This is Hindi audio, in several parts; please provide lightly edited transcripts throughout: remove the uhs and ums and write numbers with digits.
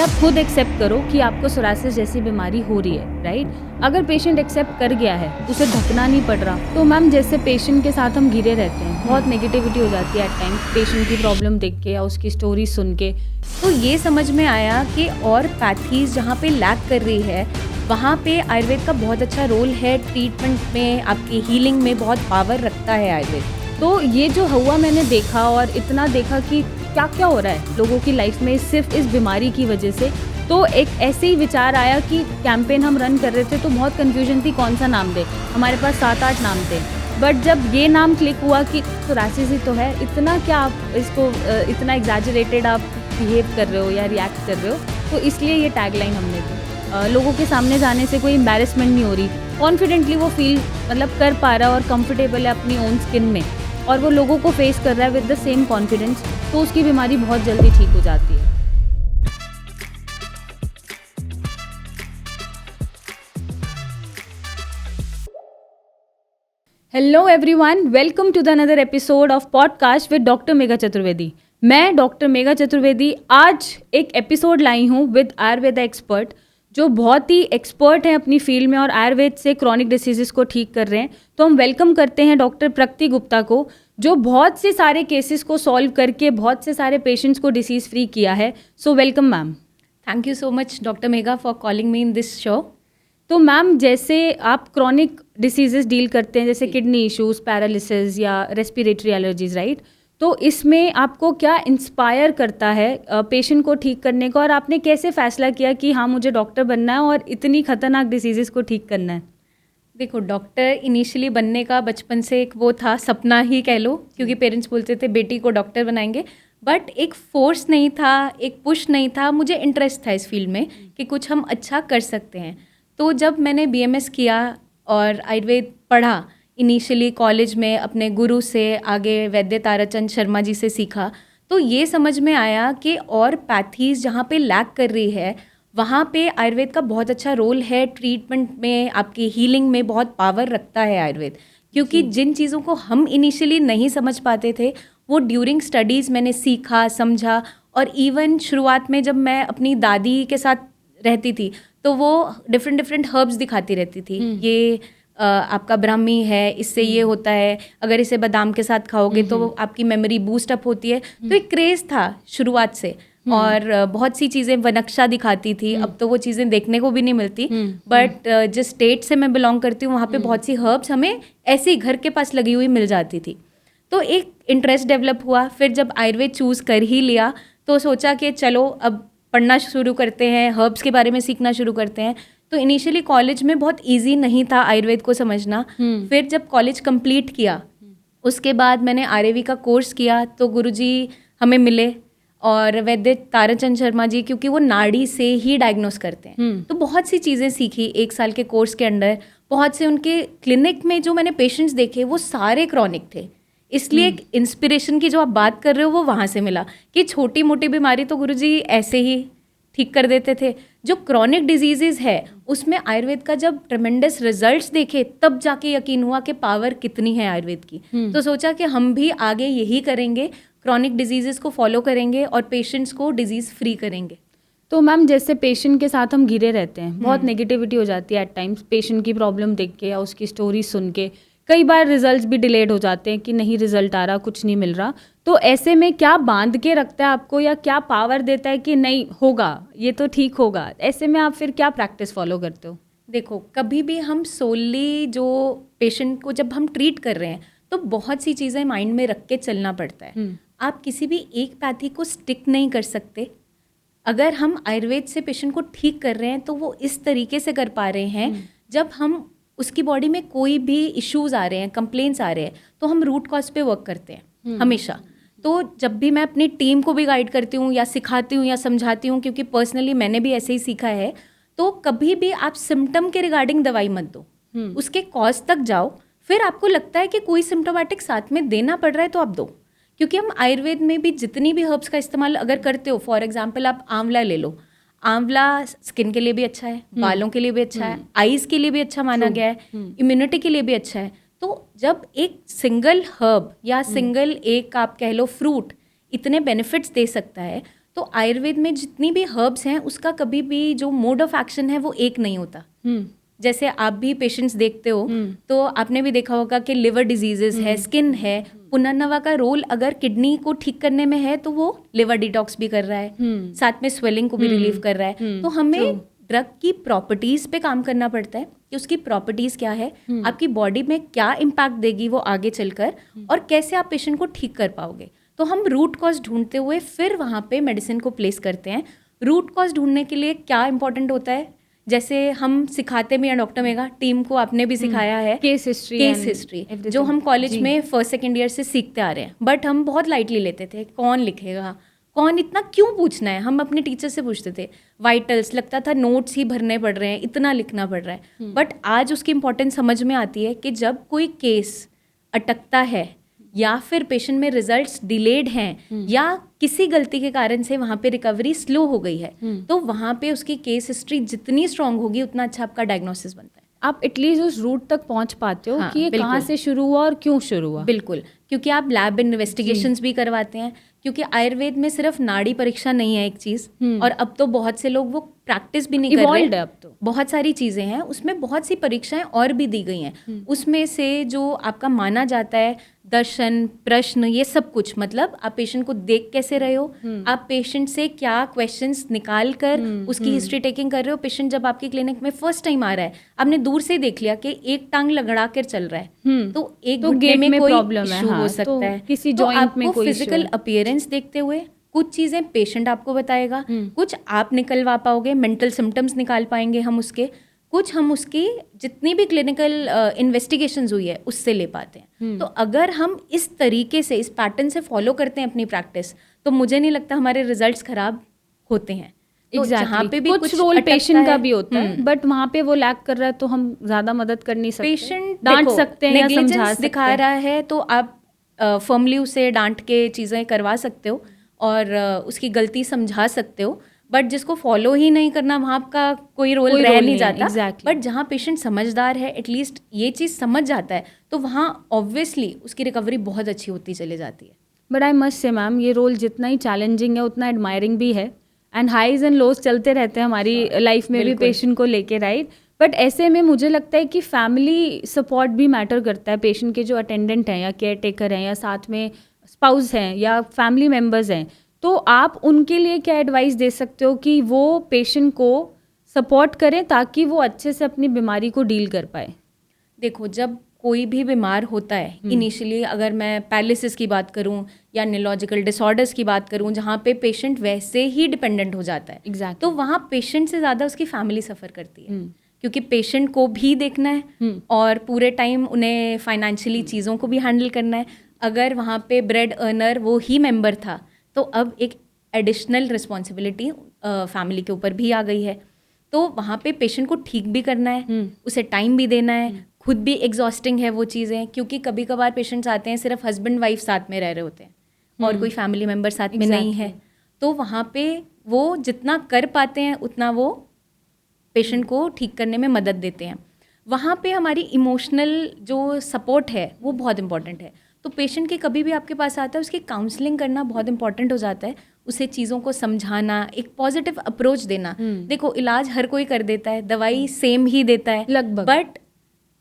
आप खुद एक्सेप्ट करो कि आपको सोरासिस जैसी बीमारी हो रही है, राइट। अगर पेशेंट एक्सेप्ट कर गया है, उसे ढकना नहीं पड़ रहा, तो मैम जैसे पेशेंट के साथ हम घिरे रहते हैं, बहुत नेगेटिविटी हो जाती है एट टाइम पेशेंट की प्रॉब्लम देख के या उसकी स्टोरी सुन के। तो ये समझ में आया कि और पैथीज जहाँ पे लैक कर रही है वहाँ पे आयुर्वेद का बहुत अच्छा रोल है। ट्रीटमेंट में, आपकी हीलिंग में बहुत पावर रखता है आयुर्वेद। तो ये जो हुआ मैंने देखा और इतना देखा कि क्या क्या हो रहा है लोगों की लाइफ में सिर्फ इस बीमारी की वजह से, तो एक ऐसे ही विचार आया कि कैंपेन हम रन कर रहे थे तो बहुत कन्फ्यूजन थी कौन सा नाम दे। हमारे पास 7-8 नाम थे, बट जब ये नाम क्लिक हुआ कि सोरासिस ही तो है, इतना क्या आप इसको इतना एग्जैजरेटेड आप बिहेव कर रहे हो या रिएक्ट कर रहे हो, तो इसलिए ये टैगलाइन हमने दी। लोगों के सामने जाने से कोई एम्बैरेसमेंट नहीं हो रही, कॉन्फिडेंटली वो फील मतलब कर पा रहा है और कंफर्टेबल है अपनी ओन स्किन में, और वो लोगों को फेस कर रहा है विद द सेम कॉन्फिडेंस, तो उसकी बीमारी बहुत जल्दी ठीक हो जाती है। Hello everyone, welcome to the another episode of podcast with doctor Megha Chaturvedi. मैं डॉक्टर मेघा चतुर्वेदी आज एक एपिसोड लाई हूँ विद आयुर्वेदा एक्सपर्ट, जो बहुत ही एक्सपर्ट हैं अपनी फील्ड में और आयुर्वेद से क्रॉनिक डिसीजेस को ठीक कर रहे हैं। तो हम वेलकम करते हैं डॉक्टर प्रकृति गुप्ता को, जो बहुत से सारे केसेस को सॉल्व करके बहुत से सारे पेशेंट्स को डिसीज़ फ्री किया है। So welcome ma'am. Thank you so much doctor Megha for calling me in this show. तो मैम, जैसे आप क्रॉनिक डिसीजेस डील करते हैं, जैसे किडनी इश्यूज, पैरालिसिस या रेस्पिरेटरी एलर्जीज, राइट, तो इसमें आपको क्या इंस्पायर करता है पेशेंट को ठीक करने को, और आपने कैसे फैसला किया कि हाँ मुझे डॉक्टर बनना है और इतनी खतरनाक डिसीजेस को ठीक करना है? देखो, डॉक्टर इनिशियली बनने का बचपन से एक वो था, सपना ही कह लो, क्योंकि पेरेंट्स बोलते थे बेटी को डॉक्टर बनाएंगे, बट एक फोर्स नहीं था, एक पुश नहीं था। मुझे इंटरेस्ट था इस फील्ड में कि कुछ हम अच्छा कर सकते हैं। तो जब मैंने BMS किया और आयुर्वेद पढ़ा इनिशियली कॉलेज में, अपने गुरु से, आगे वैद्य ताराचंद शर्मा जी से सीखा, तो ये समझ में आया कि और पैथीज जहाँ पे लैक कर रही है वहाँ पे आयुर्वेद का बहुत अच्छा रोल है। ट्रीटमेंट में, आपकी हीलिंग में बहुत पावर रखता है आयुर्वेद, क्योंकि जिन चीज़ों को हम इनिशियली नहीं समझ पाते थे वो ड्यूरिंग स्टडीज़ मैंने सीखा, समझा। और इवन शुरुआत में जब मैं अपनी दादी के साथ रहती थी तो वो डिफरेंट हर्ब्स दिखाती रहती थी, ये आपका ब्राह्मी है, इससे ये होता है, अगर इसे बादाम के साथ खाओगे तो आपकी मेमोरी बूस्ट अप होती है। तो एक क्रेज़ था शुरुआत से, और बहुत सी चीज़ें वनक्षा दिखाती थी। अब तो वो चीज़ें देखने को भी नहीं मिलती, बट जिस स्टेट से मैं बिलोंग करती हूँ वहाँ पे बहुत सी हर्ब्स हमें ऐसे ही घर के पास लगी हुई मिल जाती थी। तो एक इंटरेस्ट डेवलप हुआ। फिर जब आयुर्वेद चूज़ कर ही लिया तो सोचा कि चलो अब पढ़ना शुरू करते हैं, हर्ब्स के बारे में सीखना शुरू करते हैं। तो इनिशियली कॉलेज में बहुत इजी नहीं था आयुर्वेद को समझना। फिर जब कॉलेज कंप्लीट किया उसके बाद मैंने RAV का कोर्स किया, तो गुरुजी हमें मिले, और वैद्य ताराचंद शर्मा जी, क्योंकि वो नाड़ी से ही डायग्नोस करते हैं, तो बहुत सी चीज़ें सीखी 1 साल के कोर्स के अंदर। बहुत से उनके क्लिनिक में जो मैंने पेशेंट्स देखे वो सारे क्रॉनिक थे, इसलिए एक इंस्पिरेशन की जो आप बात कर रहे हो वो वहाँ से मिला कि छोटी मोटी बीमारी तो गुरुजी ऐसे ही ठीक कर देते थे। जो क्रॉनिक डिजीजेज है उसमें आयुर्वेद का जब ट्रेमेंडस रिजल्ट्स देखे तब जाके यकीन हुआ कि पावर कितनी है आयुर्वेद की। तो सोचा कि हम भी आगे यही करेंगे, क्रॉनिक डिजीजेस को फॉलो करेंगे और पेशेंट्स को डिजीज़ फ्री करेंगे। तो मैम, जैसे पेशेंट के साथ हम घिरे रहते हैं, बहुत नेगेटिविटी हो जाती है एट टाइम्स पेशेंट की प्रॉब्लम देख के या उसकी स्टोरी सुन के। कई बार रिजल्ट्स भी डिलेड हो जाते हैं कि नहीं रिजल्ट आ रहा, कुछ नहीं मिल रहा। तो ऐसे में क्या बांध के रखता है आपको, या क्या पावर देता है कि नहीं होगा, ये तो ठीक होगा? ऐसे में आप फिर क्या प्रैक्टिस फॉलो करते हो? देखो, कभी भी हम सोली जो पेशेंट को जब हम ट्रीट कर रहे हैं तो बहुत सी चीज़ें माइंड में रख के चलना पड़ता है। आप किसी भी एक पैथी को स्टिक नहीं कर सकते। अगर हम आयुर्वेद से पेशेंट को ठीक कर रहे हैं तो वो इस तरीके से कर पा रहे हैं, जब हम उसकी बॉडी में कोई भी इश्यूज आ रहे हैं, कंप्लेंट्स आ रहे हैं, तो हम रूट कॉज पे वर्क करते हैं हमेशा। तो जब भी मैं अपनी टीम को भी गाइड करती हूँ या सिखाती हूँ या समझाती हूँ, क्योंकि पर्सनली मैंने भी ऐसे ही सीखा है, तो कभी भी आप सिम्टम के रिगार्डिंग दवाई मत दो, उसके कॉज तक जाओ। फिर आपको लगता है कि कोई सिम्टोमेटिक साथ में देना पड़ रहा है तो आप दो, क्योंकि हम आयुर्वेद में भी जितनी भी हर्ब्स का इस्तेमाल अगर करते हो, फॉर एग्जाम्पल आप आंवला ले लो, आंवला स्किन के लिए भी अच्छा है, बालों के लिए भी अच्छा है, आईज के लिए भी अच्छा माना गया है, इम्यूनिटी के लिए भी अच्छा है। तो जब एक सिंगल हर्ब या सिंगल एक आप कह लो फ्रूट इतने बेनिफिट्स दे सकता है, तो आयुर्वेद में जितनी भी हर्ब्स हैं उसका कभी भी जो मोड ऑफ एक्शन है वो एक नहीं होता। जैसे आप भी पेशेंट्स देखते हो तो आपने भी देखा होगा कि लिवर डिजीजेस है, स्किन है, पुनर्नवा का रोल अगर किडनी को ठीक करने में है तो वो लिवर डिटॉक्स भी कर रहा है, साथ में स्वेलिंग को भी रिलीव कर रहा है। तो हमें ड्रग की प्रॉपर्टीज पे काम करना पड़ता है कि उसकी प्रॉपर्टीज क्या है, आपकी बॉडी में क्या इम्पैक्ट देगी वो आगे चलकर, और कैसे आप पेशेंट को ठीक कर पाओगे। तो हम रूट कॉज ढूंढते हुए फिर वहाँ पे मेडिसिन को प्लेस करते हैं। रूट कॉज ढूंढने के लिए क्या इंपॉर्टेंट होता है, जैसे हम सिखाते भी हैं, डॉक्टर मेगा टीम को आपने भी सिखाया है केस हिस्ट्री जो हम कॉलेज में फर्स्ट सेकेंड ईयर से सीखते आ रहे हैं, बट हम बहुत लाइटली लेते थे। कौन लिखेगा, कौन, इतना क्यों पूछना है, हम अपने टीचर से पूछते थे। वाइटल्स लगता था नोट्स ही भरने पड़ रहे हैं, इतना लिखना पड़ रहा है। बट आज उसकी इंपॉर्टेंस समझ में आती है कि जब कोई केस अटकता है या फिर पेशेंट में रिजल्ट्स डिलेड हैं या किसी गलती के कारण से वहाँ पे रिकवरी स्लो हो गई है, तो वहाँ पे उसकी केस हिस्ट्री जितनी स्ट्रांग होगी उतना अच्छा आपका डायग्नोसिस बनता है। आप एटलीस्ट उस रूट तक पहुँच पाते हो कि ये कहाँ से शुरू हुआ और क्यों शुरू हुआ। बिल्कुल, क्योंकि आप लैब इन्वेस्टिगेशंस भी करवाते हैं, क्योंकि आयुर्वेद में सिर्फ नाड़ी परीक्षा नहीं है एक चीज़, और अब तो बहुत से लोग वो प्रैक्टिस भी नहीं कर रहे हैं। अब तो बहुत सारी चीज़ें हैं, उसमें बहुत सी परीक्षाएं और भी दी गई हैं। उसमें से जो आपका माना जाता है दर्शन, प्रश्न, ये सब कुछ, मतलब आप पेशेंट को देख कैसे रहे हो, आप पेशेंट से क्या क्वेश्चंस निकाल कर उसकी हिस्ट्री टेकिंग कर रहे हो। पेशेंट जब आपकी क्लिनिक में फर्स्ट टाइम आ रहा है, आपने दूर से देख लिया कि एक टांग लगड़ा कर चल रहा है, तो एक घुटने में कोई इशू हो सकता है, किसी जॉइंट में कोई फिजिकल अपीयरेंस देखते हुए कुछ चीज़ें पेशेंट आपको बताएगा, कुछ आप निकलवा पाओगे, मेंटल सिम्टम्स निकाल पाएंगे हम उसके, कुछ हम उसकी जितनी भी क्लिनिकल इन्वेस्टिगेशंस हुई है उससे ले पाते हैं। तो अगर हम इस तरीके से, इस पैटर्न से फॉलो करते हैं अपनी प्रैक्टिस, तो मुझे नहीं लगता हमारे रिजल्ट्स खराब होते हैं। तो जहाँ पे भी कुछ रोल पेशेंट का भी होता है, बट वहाँ पे वो लैक कर रहा है तो हम ज़्यादा मदद कर नहीं सकते। पेशेंट डांट सकते हैं या समझा सकते हैं, दिखा रहा है तो आप फर्मली उसे डांट के चीज़ें करवा सकते हो और उसकी गलती समझा सकते हो, बट जिसको फॉलो ही नहीं करना वहाँ का कोई रोल रह नहीं जाता। बट जहाँ पेशेंट समझदार है, एटलीस्ट ये चीज़ समझ जाता है, तो वहाँ ऑब्वियसली उसकी रिकवरी बहुत अच्छी होती चली जाती है। But I must say ma'am, ये रोल जितना ही चैलेंजिंग है उतना एडमायरिंग भी है, एंड हाईज एंड लोज चलते रहते हैं हमारी लाइफ में भी पेशेंट को लेके, राइट। बट ऐसे में मुझे लगता है कि फैमिली सपोर्ट भी मैटर करता है। पेशेंट के जो अटेंडेंट हैं या केयर टेकर हैं या साथ में स्पाउस हैं या फैमिली मेम्बर्स हैं, तो आप उनके लिए क्या एडवाइस दे सकते हो कि वो पेशेंट को सपोर्ट करें ताकि वो अच्छे से अपनी बीमारी को डील कर पाए। देखो, जब कोई भी बीमार होता है, इनिशियली अगर मैं पैरालिसिस की बात करूं या न्यूरोलॉजिकल डिसऑर्डर्स की बात करूं, जहाँ पे पेशेंट वैसे ही डिपेंडेंट हो जाता है, तो वहाँ पेशेंट से ज़्यादा उसकी फैमिली सफ़र करती है, क्योंकि पेशेंट को भी देखना है और पूरे टाइम उन्हें फाइनेंशियली चीज़ों को भी हैंडल करना है। अगर वहाँ पे ब्रेड अर्नर वो ही मेंबर था, तो अब एक एडिशनल रिस्पॉन्सिबिलिटी फैमिली के ऊपर भी आ गई है। तो वहाँ पे पेशेंट को ठीक भी करना है, उसे टाइम भी देना है, खुद भी एग्जॉस्टिंग है वो चीज़ें, क्योंकि कभी कभार पेशेंट्स आते हैं सिर्फ हस्बैंड वाइफ साथ में रह रहे होते हैं और कोई फैमिली मेम्बर साथ में नहीं है, तो वहाँ पे वो जितना कर पाते हैं उतना वो पेशेंट को ठीक करने में मदद देते हैं। वहाँ पे हमारी इमोशनल जो सपोर्ट है वो बहुत इंपॉर्टेंट है। तो पेशेंट के कभी भी आपके पास आता है, उसकी काउंसलिंग करना बहुत इंपॉर्टेंट हो जाता है, उसे चीज़ों को समझाना, एक पॉजिटिव अप्रोच देना। देखो, इलाज हर कोई कर देता है, दवाई सेम ही देता है लगभग, बट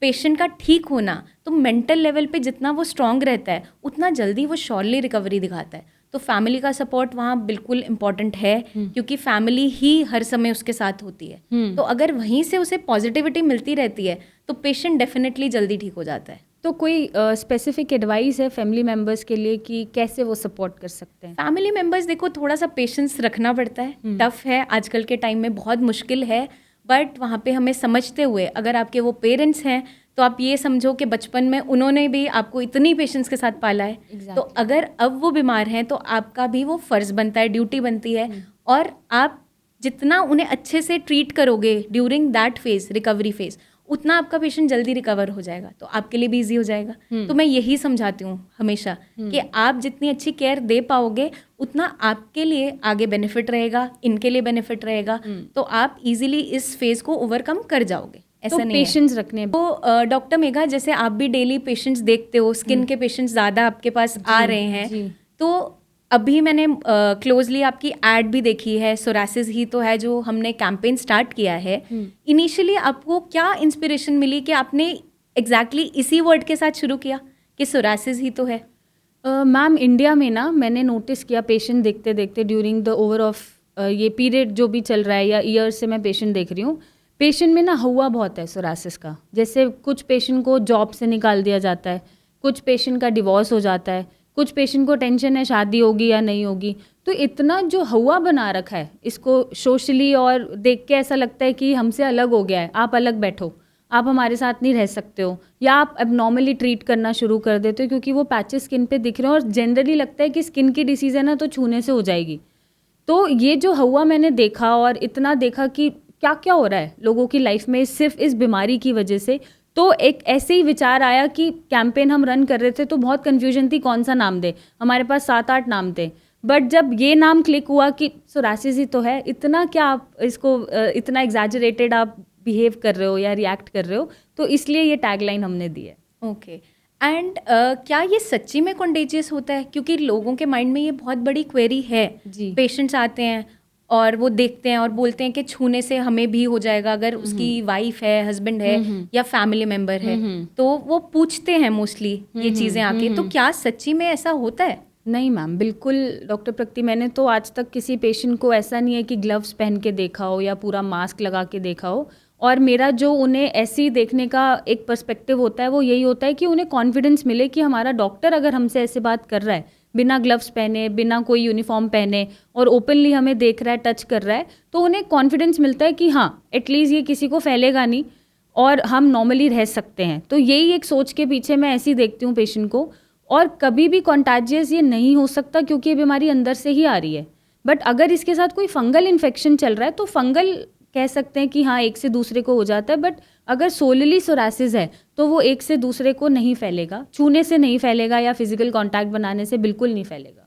पेशेंट का ठीक होना, तो मेंटल लेवल पे जितना वो स्ट्रांग रहता है उतना जल्दी वो श्योरली रिकवरी दिखाता है। तो फैमिली का सपोर्ट वहाँ बिल्कुल इम्पॉर्टेंट है, क्योंकि फैमिली ही हर समय उसके साथ होती है। तो अगर वहीं से उसे पॉजिटिविटी मिलती रहती है तो पेशेंट डेफिनेटली जल्दी ठीक हो जाता है। तो कोई स्पेसिफिक एडवाइस है फैमिली मेम्बर्स के लिए कि कैसे वो सपोर्ट कर सकते हैं? फैमिली मेम्बर्स, देखो, थोड़ा सा पेशेंस रखना पड़ता है, टफ है आजकल के टाइम में, बहुत मुश्किल है, बट वहाँ पे हमें समझते हुए, अगर आपके वो पेरेंट्स हैं तो आप ये समझो कि बचपन में उन्होंने भी आपको इतनी पेशेंस के साथ पाला है, तो अगर अब वो बीमार हैं तो आपका भी वो फ़र्ज़ बनता है, ड्यूटी बनती है, और आप जितना उन्हें अच्छे से ट्रीट करोगे during that phase, recovery phase, उतना आपका पेशेंट जल्दी रिकवर हो जाएगा, तो आपके लिए भी ईजी हो जाएगा। तो मैं यही समझाती हूँ हमेशा कि आप जितनी अच्छी केयर दे पाओगे उतना आपके लिए आगे बेनिफिट रहेगा, इनके लिए बेनिफिट रहेगा, तो आप इजीली इस फेज़ को ओवरकम कर जाओगे। ऐसा तो नहीं पेशेंट्स रखने, तो डॉक्टर मेघा, जैसे आप भी डेली पेशेंट्स देखते हो, स्किन के पेशेंट्स ज़्यादा आपके पास आ रहे हैं, तो अभी मैंने क्लोजली आपकी एड भी देखी है, सोरासिस ही तो है, जो हमने कैंपेन स्टार्ट किया है। इनिशियली आपको क्या इंस्पिरेशन मिली कि आपने एग्जैक्टली इसी वर्ड के साथ शुरू किया कि सोरासिस ही तो है? मैम, इंडिया में ना मैंने नोटिस किया पेशेंट देखते देखते ड्यूरिंग द ओवर ऑफ ये पीरियड जो भी चल रहा है या ईयर से मैं पेशेंट देख रही हूँ, पेशेंट में ना हुआ बहुत है सोरासिस का। जैसे कुछ पेशेंट को जॉब से निकाल दिया जाता है, कुछ पेशेंट का डिवोर्स हो जाता है, कुछ पेशेंट को टेंशन है शादी होगी या नहीं होगी। तो इतना जो हुआ बना रखा है इसको सोशली, और देख के ऐसा लगता है कि हमसे अलग हो गया है, आप अलग बैठो, आप हमारे साथ नहीं रह सकते हो, या आप एबनॉर्मली ट्रीट करना शुरू कर देते हो क्योंकि वो पैचेस स्किन पे दिख रहे हैं और जनरली लगता है कि स्किन की डिसीज़ है ना तो छूने से हो जाएगी। तो ये जो हुआ मैंने देखा और इतना देखा कि क्या क्या हो रहा है लोगों की लाइफ में सिर्फ इस बीमारी की वजह से, तो एक ऐसे ही विचार आया कि कैंपेन हम रन कर रहे थे तो बहुत कन्फ्यूजन थी कौन सा नाम दे। हमारे पास 7-8 नाम थे, बट जब ये नाम क्लिक हुआ कि सोरासिस ही तो है, इतना क्या आप इसको इतना एग्जैजरेटेड आप बिहेव कर रहे हो या रिएक्ट कर रहे हो, तो इसलिए ये टैगलाइन हमने दी है। ओके। एंड क्या ये सच्ची में कॉन्टेजियस होता है? क्योंकि लोगों के माइंड में ये बहुत बड़ी क्वेरी है जी। पेशेंट्स आते हैं और वो देखते हैं और बोलते हैं कि छूने से हमें भी हो जाएगा, अगर उसकी वाइफ है, हस्बैंड है या फैमिली मेम्बर है, तो वो पूछते हैं मोस्टली ये चीज़ें आके। तो क्या सच्ची में ऐसा होता है? नहीं मैम, बिल्कुल डॉक्टर प्रकृति, मैंने तो आज तक किसी पेशेंट को ऐसा नहीं है कि ग्लव्स पहन के देखा हो या पूरा मास्क लगा के देखा हो। और मेरा जो उन्हें ऐसे ही देखने का एक पर्सपेक्टिव होता है वो यही होता है कि उन्हें कॉन्फिडेंस मिले कि हमारा डॉक्टर अगर हमसे ऐसे बात कर रहा है, बिना ग्लव्स पहने, बिना कोई यूनिफॉर्म पहने, और ओपनली हमें देख रहा है, टच कर रहा है, तो उन्हें कॉन्फिडेंस मिलता है कि हाँ एटलीस्ट ये किसी को फैलेगा नहीं और हम नॉर्मली रह सकते हैं। तो यही एक सोच के पीछे मैं ऐसे ही देखती हूँ पेशेंट को। और कभी भी कॉन्टैजियस ये नहीं हो सकता क्योंकि ये बीमारी अंदर से ही आ रही है। बट अगर इसके साथ कोई फंगल इन्फेक्शन चल रहा है तो फंगल कह सकते हैं कि हाँ एक से दूसरे को हो जाता है, बट अगर सोलली सोरासिस है तो वो एक से दूसरे को नहीं फैलेगा, छूने से नहीं फैलेगा या फिजिकल कांटेक्ट बनाने से बिल्कुल नहीं फैलेगा।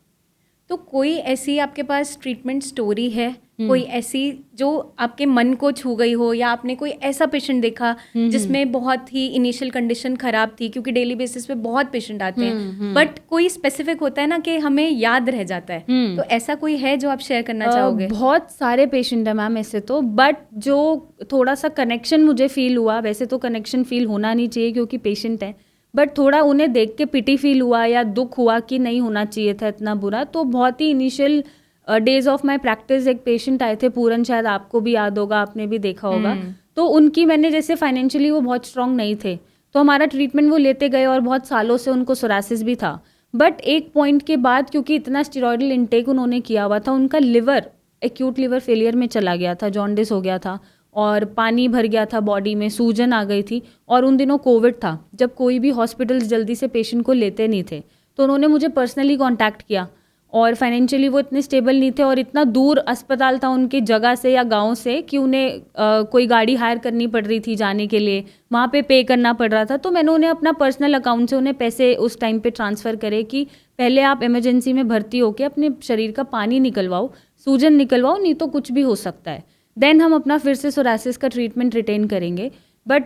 तो कोई ऐसी आपके पास ट्रीटमेंट स्टोरी है, कोई ऐसी जो आपके मन को छू गई हो, या आपने कोई ऐसा पेशेंट देखा जिसमें बहुत ही इनिशियल कंडीशन खराब थी? क्योंकि डेली बेसिस पे बहुत पेशेंट आते हैं, बट कोई स्पेसिफिक होता है ना कि हमें याद रह जाता है। तो ऐसा कोई है जो आप शेयर करना चाहोगे? बहुत सारे पेशेंट हैं मैम ऐसे तो, बट जो थोड़ा सा कनेक्शन मुझे फील हुआ, वैसे तो कनेक्शन फील होना नहीं चाहिए क्योंकि पेशेंट है, बट थोड़ा उन्हें देख के पिटी फील हुआ या दुख हुआ कि नहीं होना चाहिए था इतना बुरा। तो बहुत ही initial days of my practice एक पेशेंट आए थे, पूरन, शायद आपको भी याद होगा, आपने भी देखा होगा। तो उनकी मैंने, जैसे फाइनेंशियली वो बहुत स्ट्रांग नहीं थे, तो हमारा ट्रीटमेंट वो लेते गए और बहुत सालों से उनको सोरासिस भी था। बट एक पॉइंट के बाद क्योंकि इतना स्टेरॉइडल इंटेक उन्होंने किया हुआ था, उनका लिवर एक्यूट लिवर फेलियर में चला गया था, जॉन्डिस हो गया था और पानी भर गया था बॉडी में, सूजन आ गई थी, और उन दिनों कोविड था जब कोई भी हॉस्पिटल्स जल्दी से पेशेंट को लेते नहीं थे। तो उन्होंने मुझे पर्सनली कांटेक्ट किया और फाइनेंशियली वो इतने स्टेबल नहीं थे और इतना दूर अस्पताल था उनकी जगह से या गांव से कि उन्हें कोई गाड़ी हायर करनी पड़ रही थी जाने के लिए, वहाँ पे करना पड़ रहा था। तो मैंने उन्हें अपना पर्सनल अकाउंट से उन्हें पैसे उस टाइम पे ट्रांसफ़र करे कि पहले आप इमरजेंसी में भर्ती होकर अपने शरीर का पानी निकलवाओ, सूजन निकलवाओ, नहीं तो कुछ भी हो सकता है, देन हम अपना फिर से सोरासिस का ट्रीटमेंट रिटेन करेंगे। बट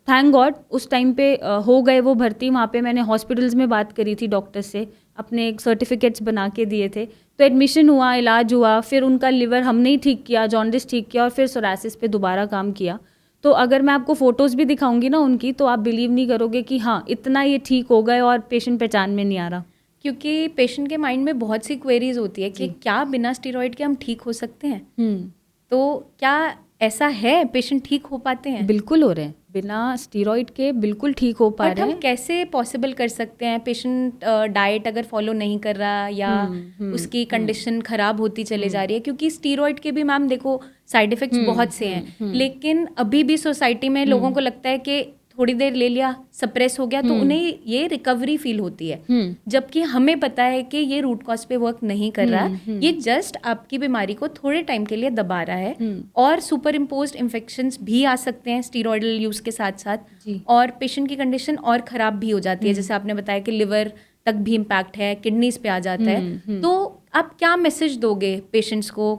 थैंक गॉड उस टाइम पे हो गए वो भर्ती। वहाँ पे मैंने हॉस्पिटल्स में बात करी थी डॉक्टर से, अपने एक सर्टिफिकेट्स बना के दिए थे, तो एडमिशन हुआ, इलाज हुआ, फिर उनका लिवर हमने ही ठीक किया, जॉन्डिस ठीक किया और फिर सोरासिस पे दोबारा काम किया। तो अगर मैं आपको फ़ोटोज़ भी दिखाऊंगी ना उनकी, तो आप बिलीव नहीं करोगे कि हाँ इतना ये ठीक हो गए और पेशेंट पहचान में नहीं आ रहा। क्योंकि पेशेंट के माइंड में बहुत सी क्वेरीज होती है कि क्या बिना स्टेरॉइड के हम ठीक हो सकते हैं? तो क्या ऐसा है, पेशेंट ठीक हो पाते हैं? बिल्कुल हो रहे हैं, बिना स्टीरॉइड के बिल्कुल ठीक हो पा रहे हैं। हम कैसे पॉसिबल कर सकते हैं? पेशेंट डाइट अगर फॉलो नहीं कर रहा या उसकी कंडीशन खराब होती चले जा रही है, क्योंकि स्टीरॉइड के भी मैम देखो साइड इफेक्ट्स बहुत से हैं, लेकिन अभी भी सोसाइटी में लोगों को लगता है कि थोड़ी देर ले लिया, सप्रेस हो गया, तो उन्हें ये रिकवरी फील होती है, जबकि हमें पता है कि ये रूट कॉज पे वर्क नहीं कर रहा, ये जस्ट आपकी बीमारी को थोड़े टाइम के लिए दबा रहा है। और सुपर इम्पोज्ड इन्फेक्शंस भी आ सकते हैं स्टीरॉयडल यूज के साथ साथ, और पेशेंट की कंडीशन और खराब भी हो जाती है। जैसे आपने बताया कि लिवर तक भी इम्पैक्ट है, किडनीज पे आ जाता है। तो आप क्या मैसेज दोगे पेशेंट्स को,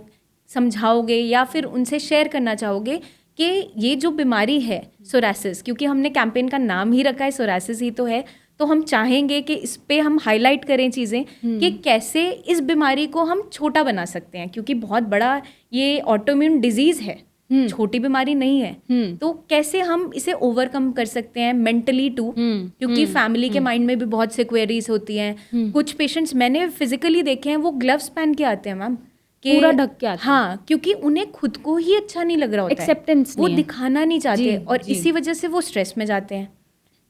समझाओगे या फिर उनसे शेयर करना चाहोगे कि ये जो बीमारी है सोरासिस, क्योंकि हमने कैंपेन का नाम ही रखा है सोरासिस ही तो है, तो हम चाहेंगे कि इस पे हम हाईलाइट करें चीज़ें कि कैसे इस बीमारी को हम छोटा बना सकते हैं, क्योंकि बहुत बड़ा ये ऑटोइम्यून डिजीज़ है, छोटी बीमारी नहीं है। तो कैसे हम इसे ओवरकम कर सकते हैं मेंटली टू, क्योंकि फैमिली के माइंड में भी बहुत से क्वेरीज होती हैं। कुछ पेशेंट्स मैंने फिजिकली देखे हैं, वो ग्लव्स पहन के आते हैं मैम, पूरा ढक के आते हैं। हाँ, क्योंकि उन्हें खुद को ही अच्छा नहीं लग रहा होता है, एक्सेप्टेंस वो नहीं है। दिखाना नहीं चाहते, जी, और जी। इसी वजह से वो स्ट्रेस में जाते हैं।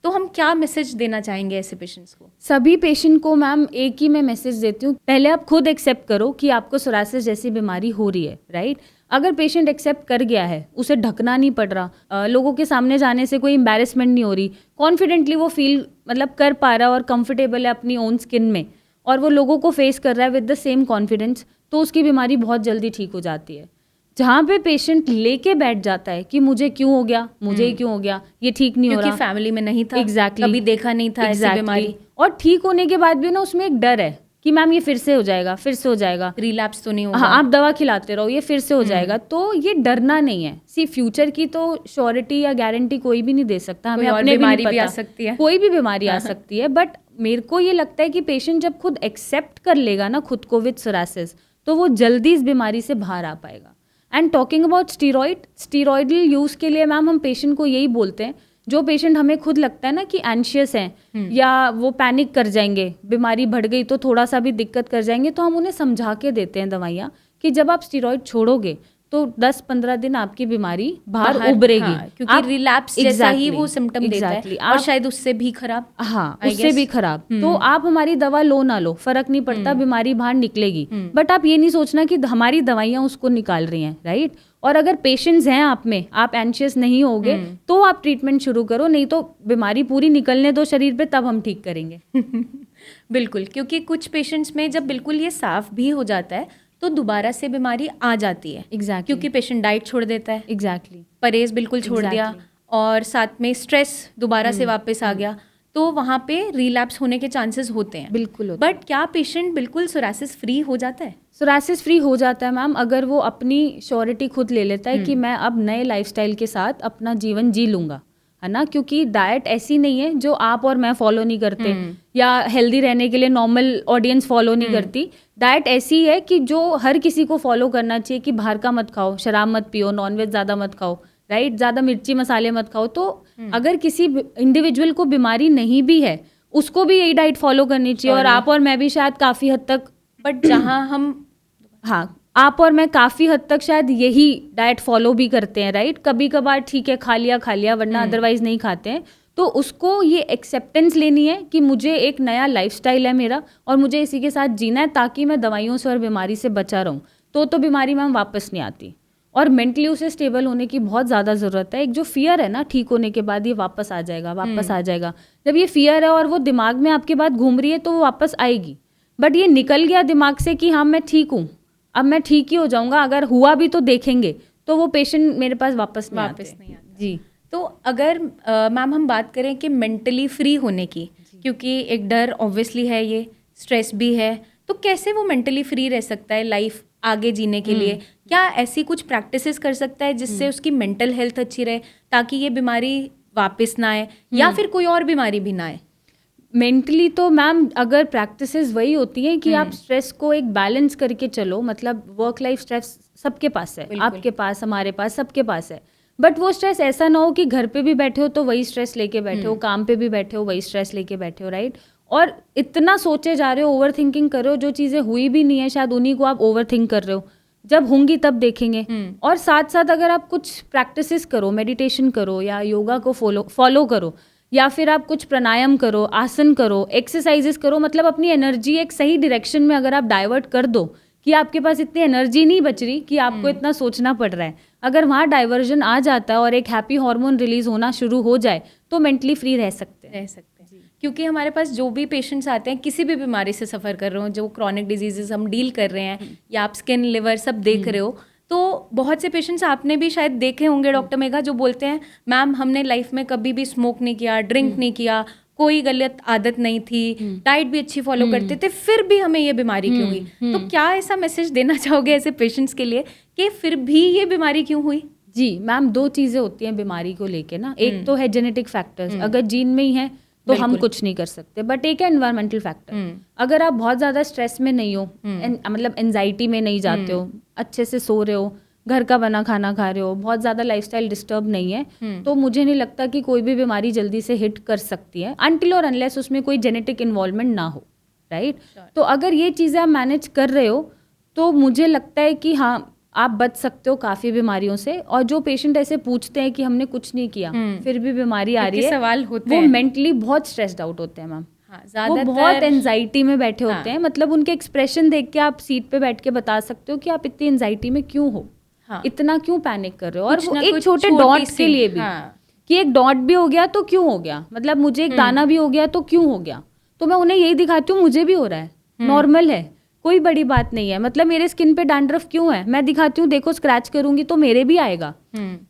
तो हम क्या मैसेज देना चाहेंगे ऐसे पेशेंट्स को? सभी पेशेंट को मैम एक ही मैं मैसेज देती हूँ, पहले आप खुद एक्सेप्ट करो कि आपको सोरासिस जैसी बीमारी हो रही है, राइट। अगर पेशेंट एक्सेप्ट कर गया है, उसे ढकना नहीं पड़ रहा, लोगों के सामने जाने से कोई एम्बैरेसमेंट नहीं हो रही, कॉन्फिडेंटली वो फील मतलब कर पा रहा है और कंफर्टेबल है अपनी ओन स्किन में, और वो लोगों को फेस कर रहा है विद द सेम कॉन्फिडेंस, तो उसकी बीमारी बहुत जल्दी ठीक हो जाती है। जहाँ पे पेशेंट लेके बैठ जाता है कि मुझे क्यों हो गया, मुझे ही क्यों हो गया, ये ठीक नहीं हो रहा, क्योंकि फैमिली में नहीं था, Exactly. कभी देखा नहीं था ऐसी बीमारी, और ठीक होने के बाद भी ना उसमें एक डर है कि मैम ये फिर से हो जाएगा, फिर से हो जाएगा, रिलैप्स तो नहीं होगा। हाँ आप दवा खिलाते रहो, ये फिर से हो जाएगा। तो ये डरना नहीं है। सी फ्यूचर की तो श्योरिटी या गारंटी कोई भी नहीं दे सकता, हमें अपने बीमारी भी नहीं आ पता, सकती है, कोई भी बीमारी आ सकती है। बट मेरे को ये लगता है कि पेशेंट जब खुद एक्सेप्ट कर लेगा ना खुद को विद सोरासिस, तो वो जल्दी इस बीमारी से बाहर आ पाएगा। And talking about steroidal use के लिए मैम हम पेशेंट को यही बोलते हैं, जो पेशेंट हमें खुद लगता है ना कि एंशियस हैं या वो पैनिक कर जाएंगे, बीमारी बढ़ गई तो थोड़ा सा भी दिक्कत कर जाएंगे, तो हम उन्हें समझा के देते हैं दवाइयाँ कि जब आप स्टीरॉयड छोड़ोगे तो 10-15 दिन आपकी बीमारी बाहर उभरेगी, हाँ, क्योंकि रिलैप्स जैसा ही वो सिम्टम देता है, और शायद उससे भी खराब, हाँ उससे भी खराब। तो आप हमारी दवा लो ना लो, फर्क नहीं पड़ता, बीमारी बाहर निकलेगी। बट आप ये नहीं सोचना कि हमारी दवाइयाँ उसको निकाल रही हैं, राइट। और अगर पेशेंट्स हैं आप में, आप एंशियस नहीं होगे तो आप ट्रीटमेंट शुरू करो, नहीं तो बीमारी पूरी निकलने दो शरीर पे, तब हम ठीक करेंगे। बिल्कुल, क्योंकि कुछ पेशेंट्स में जब बिल्कुल ये साफ भी हो जाता है तो दोबारा से बीमारी आ जाती है। Exactly. क्योंकि पेशेंट डाइट छोड़ देता है, एग्जैक्टली, परहेज बिल्कुल छोड़ दिया, और साथ में स्ट्रेस दोबारा से वापस आ गया, तो वहाँ पे रिलैप्स होने के चांसेस होते हैं। बिल्कुल। बट क्या पेशेंट बिल्कुल सोरासिस फ्री हो जाता है? सोरासिस फ्री हो जाता है मैम, अगर वो अपनी श्योरिटी खुद ले लेता है कि मैं अब नए लाइफस्टाइल के साथ अपना जीवन जी लूँगा, है ना। क्योंकि डाइट ऐसी नहीं है जो आप और मैं फॉलो नहीं करते, या हेल्दी रहने के लिए नॉर्मल ऑडियंस फॉलो नहीं करती। डाइट ऐसी है कि जो हर किसी को फॉलो करना चाहिए, कि बाहर का मत खाओ, शराब मत पियो, नॉनवेज ज़्यादा मत खाओ, राइट, ज़्यादा मिर्ची मसाले मत खाओ। तो अगर किसी इंडिविजुअल को बीमारी नहीं भी है, उसको भी यही डाइट फॉलो करनी चाहिए। और आप और मैं भी शायद काफ़ी हद तक, बट जहाँ हम, हाँ आप और मैं काफ़ी हद तक शायद यही डाइट फॉलो भी करते हैं, राइट। कभी कभार ठीक है खा लिया, वरना अदरवाइज नहीं खाते हैं। तो उसको ये एक्सेप्टेंस लेनी है कि मुझे एक नया लाइफस्टाइल है मेरा, और मुझे इसी के साथ जीना है, ताकि मैं दवाइयों से और बीमारी से बचा रहूँ। तो बीमारी मैम वापस नहीं आती, और मेंटली उसे स्टेबल होने की बहुत ज़्यादा ज़रूरत है। एक जो फियर है ना, ठीक होने के बाद ये वापस आ जाएगा। जब ये फियर है और वो दिमाग में आपके बात घूम रही है, तो वो वापस आएगी। बट ये निकल गया दिमाग से कि हाँ मैं ठीक हूँ, अब मैं ठीक ही हो जाऊंगा, अगर हुआ भी तो देखेंगे, तो वो पेशेंट मेरे पास वापस नहीं आते। जी। तो अगर मैम हम बात करें कि मेंटली फ्री होने की, क्योंकि एक डर ऑब्वियसली है, ये स्ट्रेस भी है, तो कैसे वो मेंटली फ्री रह सकता है लाइफ आगे जीने के लिए? क्या ऐसी कुछ प्रैक्टिसेस कर सकता है जिससे उसकी मेंटल हेल्थ अच्छी रहे, ताकि ये बीमारी वापस ना आए, या फिर कोई और बीमारी भी ना आए? मेंटली तो मैम अगर प्रैक्टिसेस वही होती हैं कि आप स्ट्रेस को एक बैलेंस करके चलो, मतलब वर्क लाइफ स्ट्रेस सबके पास है, आपके पास, हमारे पास, सबके पास है। बट वो स्ट्रेस ऐसा ना हो कि घर पे भी बैठे हो तो वही स्ट्रेस लेके बैठे हो, काम पे भी बैठे हो वही स्ट्रेस लेके बैठे हो, राइट। और इतना सोचे जा रहे हो, ओवर थिंकिंग कर रहे हो, जो चीज़ें हुई भी नहीं है शायद उन्हीं को आप ओवर थिंक कर रहे हो, जब होंगी तब देखेंगे। और साथ साथ अगर आप कुछ प्रैक्टिसेस करो, मेडिटेशन करो, या योगा को फॉलो करो, या फिर आप कुछ प्राणायाम करो, आसन करो, एक्सरसाइजेस करो, मतलब अपनी एनर्जी एक सही डायरेक्शन में अगर आप डाइवर्ट कर दो कि आपके पास इतनी एनर्जी नहीं बच रही कि आपको इतना सोचना पड़ रहा है, अगर वहाँ डाइवर्जन आ जाता है और एक हैप्पी हार्मोन रिलीज होना शुरू हो जाए, तो मेंटली फ्री रह सकते हैं। क्योंकि हमारे पास जो भी पेशेंट्स आते हैं, किसी भी बीमारी से सफ़र कर रहे हो, जो क्रॉनिक डिजीजेस हम डील कर रहे हैं, या आप स्किन, लिवर सब देख रहे हो, तो बहुत से पेशेंट्स आपने भी शायद देखे होंगे डॉक्टर मेघा, जो बोलते हैं मैम हमने लाइफ में कभी भी स्मोक नहीं किया, ड्रिंक नहीं किया, कोई गलत आदत नहीं थी, डाइट भी अच्छी फॉलो करते थे, फिर भी हमें ये बीमारी क्यों हुई? तो क्या ऐसा मैसेज देना चाहोगे ऐसे पेशेंट्स के लिए कि फिर भी ये बीमारी क्यों हुई? जी मैम, दो चीज़ें होती हैं बीमारी को लेके ना, एक तो है जेनेटिक फैक्टर्स, अगर जीन में ही है तो हम कुछ नहीं कर सकते। बट एक है एनवायरमेंटल फैक्टर। अगर आप बहुत ज़्यादा स्ट्रेस में नहीं हो, मतलब एनजाइटी में नहीं जाते हो, अच्छे से सो रहे हो, घर का बना खाना खा रहे हो, बहुत ज़्यादा लाइफस्टाइल डिस्टर्ब नहीं है, तो मुझे नहीं लगता कि कोई भी बीमारी जल्दी से हिट कर सकती है, अनटिल और अनलेस उसमें कोई जेनेटिक इन्वॉल्वमेंट ना हो, राइट। तो अगर ये चीज़ें आप मैनेज कर रहे हो तो मुझे लगता है कि हाँ, आप बच सकते हो काफ़ी बीमारियों से। और जो पेशेंट ऐसे पूछते हैं कि हमने कुछ नहीं किया फिर भी बीमारी आ रही है, सवाल होते वो हैं, मेंटली बहुत स्ट्रेस्ड आउट होते हैं मैम। हाँ, वो बहुत एंजाइटी में बैठे होते हैं। मतलब उनके एक्सप्रेशन देख के आप सीट पे बैठ के बता सकते हो कि आप इतनी एंजाइटी में क्यों हो, इतना क्यों पैनिक कर रहे हो। और वो एक छोटे डॉट के लिए भी, कि एक डॉट भी हो गया तो क्यों हो गया, मतलब मुझे एक दाना भी हो गया तो क्यों हो गया, तो मैं उन्हें यही दिखाती हूँ मुझे भी हो रहा है, नॉर्मल है, कोई बड़ी बात नहीं है। मतलब मेरे स्किन पे डैंड्रफ क्यों है, मैं दिखाती हूँ देखो स्क्रैच करूंगी तो मेरे भी आएगा।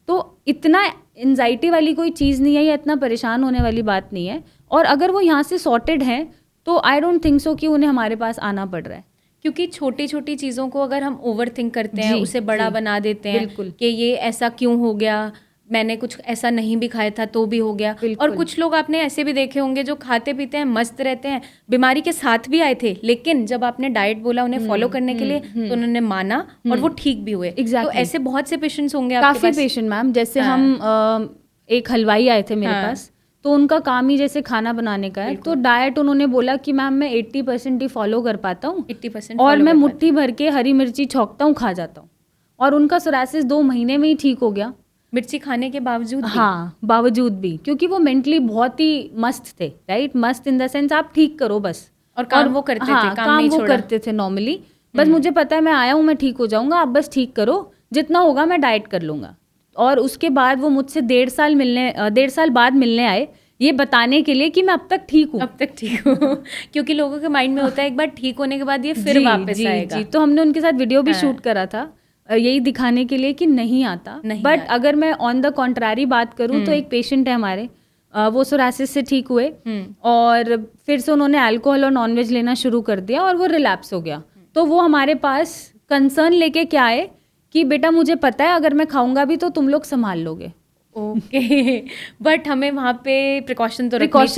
तो इतना एंजाइटी वाली कोई चीज़ नहीं है या इतना परेशान होने वाली बात नहीं है। और अगर वो यहाँ से सॉर्टेड हैं तो आई डोंट थिंक सो कि उन्हें हमारे पास आना पड़ रहा है। क्योंकि छोटी छोटी चीज़ों को अगर हम ओवर थिंक करते हैं, उसे बड़ा बना देते हैं, बिल्कुल, कि ये ऐसा क्यों हो गया, मैंने कुछ ऐसा नहीं भी खाया था तो भी हो गया। और कुछ लोग आपने ऐसे भी देखे होंगे जो खाते पीते हैं, मस्त रहते हैं, बीमारी के साथ भी आए थे, लेकिन जब आपने डाइट बोला उन्हें फॉलो करने के लिए तो उन्होंने माना और वो ठीक भी हुए। Exactly. तो ऐसे बहुत से पेशेंट्स होंगे आपके काफ़ी पास। पेशेंट मैम, जैसे हम एक हलवाई आए थे मेरे पास, तो उनका काम ही जैसे खाना बनाने का है, तो डाइट उन्होंने बोला कि मैम मैं 80% ही फॉलो कर पाता हूँ, 80% और मैं मुट्ठी भर के हरी मिर्ची छौंकता हूँ, खा जाता हूँ। और उनका सोरासिस 2 महीने में ही ठीक हो गया, मिर्ची खाने के बावजूद भी। हाँ, बावजूद भी, क्योंकि वो मेंटली बहुत ही मस्त थे, राइट। मस्त इन द सेंस आप ठीक करो बस, और काम वो करते थे, काम नहीं वो छोड़ा। करते थे नॉर्मली, बस मुझे पता है मैं आया हूँ, मैं ठीक हो जाऊंगा, आप बस ठीक करो, जितना होगा मैं डाइट कर लूंगा। और उसके बाद वो मुझसे 1.5 साल बाद मिलने आए, ये बताने के लिए कि मैं अब तक ठीक हूँ, अब तक ठीक हूँ। क्योंकि लोगों के माइंड में होता है एक बार ठीक होने के बाद ये फिर वापस आएगा। जी, तो हमने उनके साथ वीडियो भी शूट करा था, यही दिखाने के लिए कि नहीं आता। बट अगर मैं ऑन द कॉन्ट्रारी बात करूँ तो एक पेशेंट है हमारे, वो सोरासिस से ठीक हुए और फिर से उन्होंने अल्कोहल और नॉनवेज लेना शुरू कर दिया और वो रिलैप्स हो गया। तो वो हमारे पास कंसर्न लेके क्या आए कि बेटा मुझे पता है अगर मैं खाऊंगा भी तो तुम लोग संभाल लोगे। ओके, बट हमें वहाँ पे प्रिकॉशन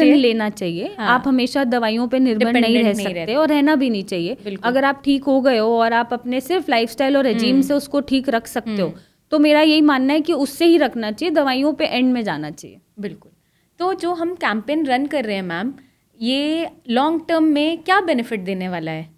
लेना चाहिए। हाँ। आप हमेशा दवाइयों पे निर्भर नहीं रह सकते और रहना भी नहीं चाहिए। अगर आप ठीक हो गए हो और आप अपने सिर्फ लाइफस्टाइल और रेजीम से उसको ठीक रख सकते हो तो मेरा यही मानना है कि उससे ही रखना चाहिए, दवाइयों पे एंड में जाना चाहिए। बिल्कुल। तो जो हम कैंपेन रन कर रहे हैं मैम, ये लॉन्ग टर्म में क्या बेनिफिट देने वाला है,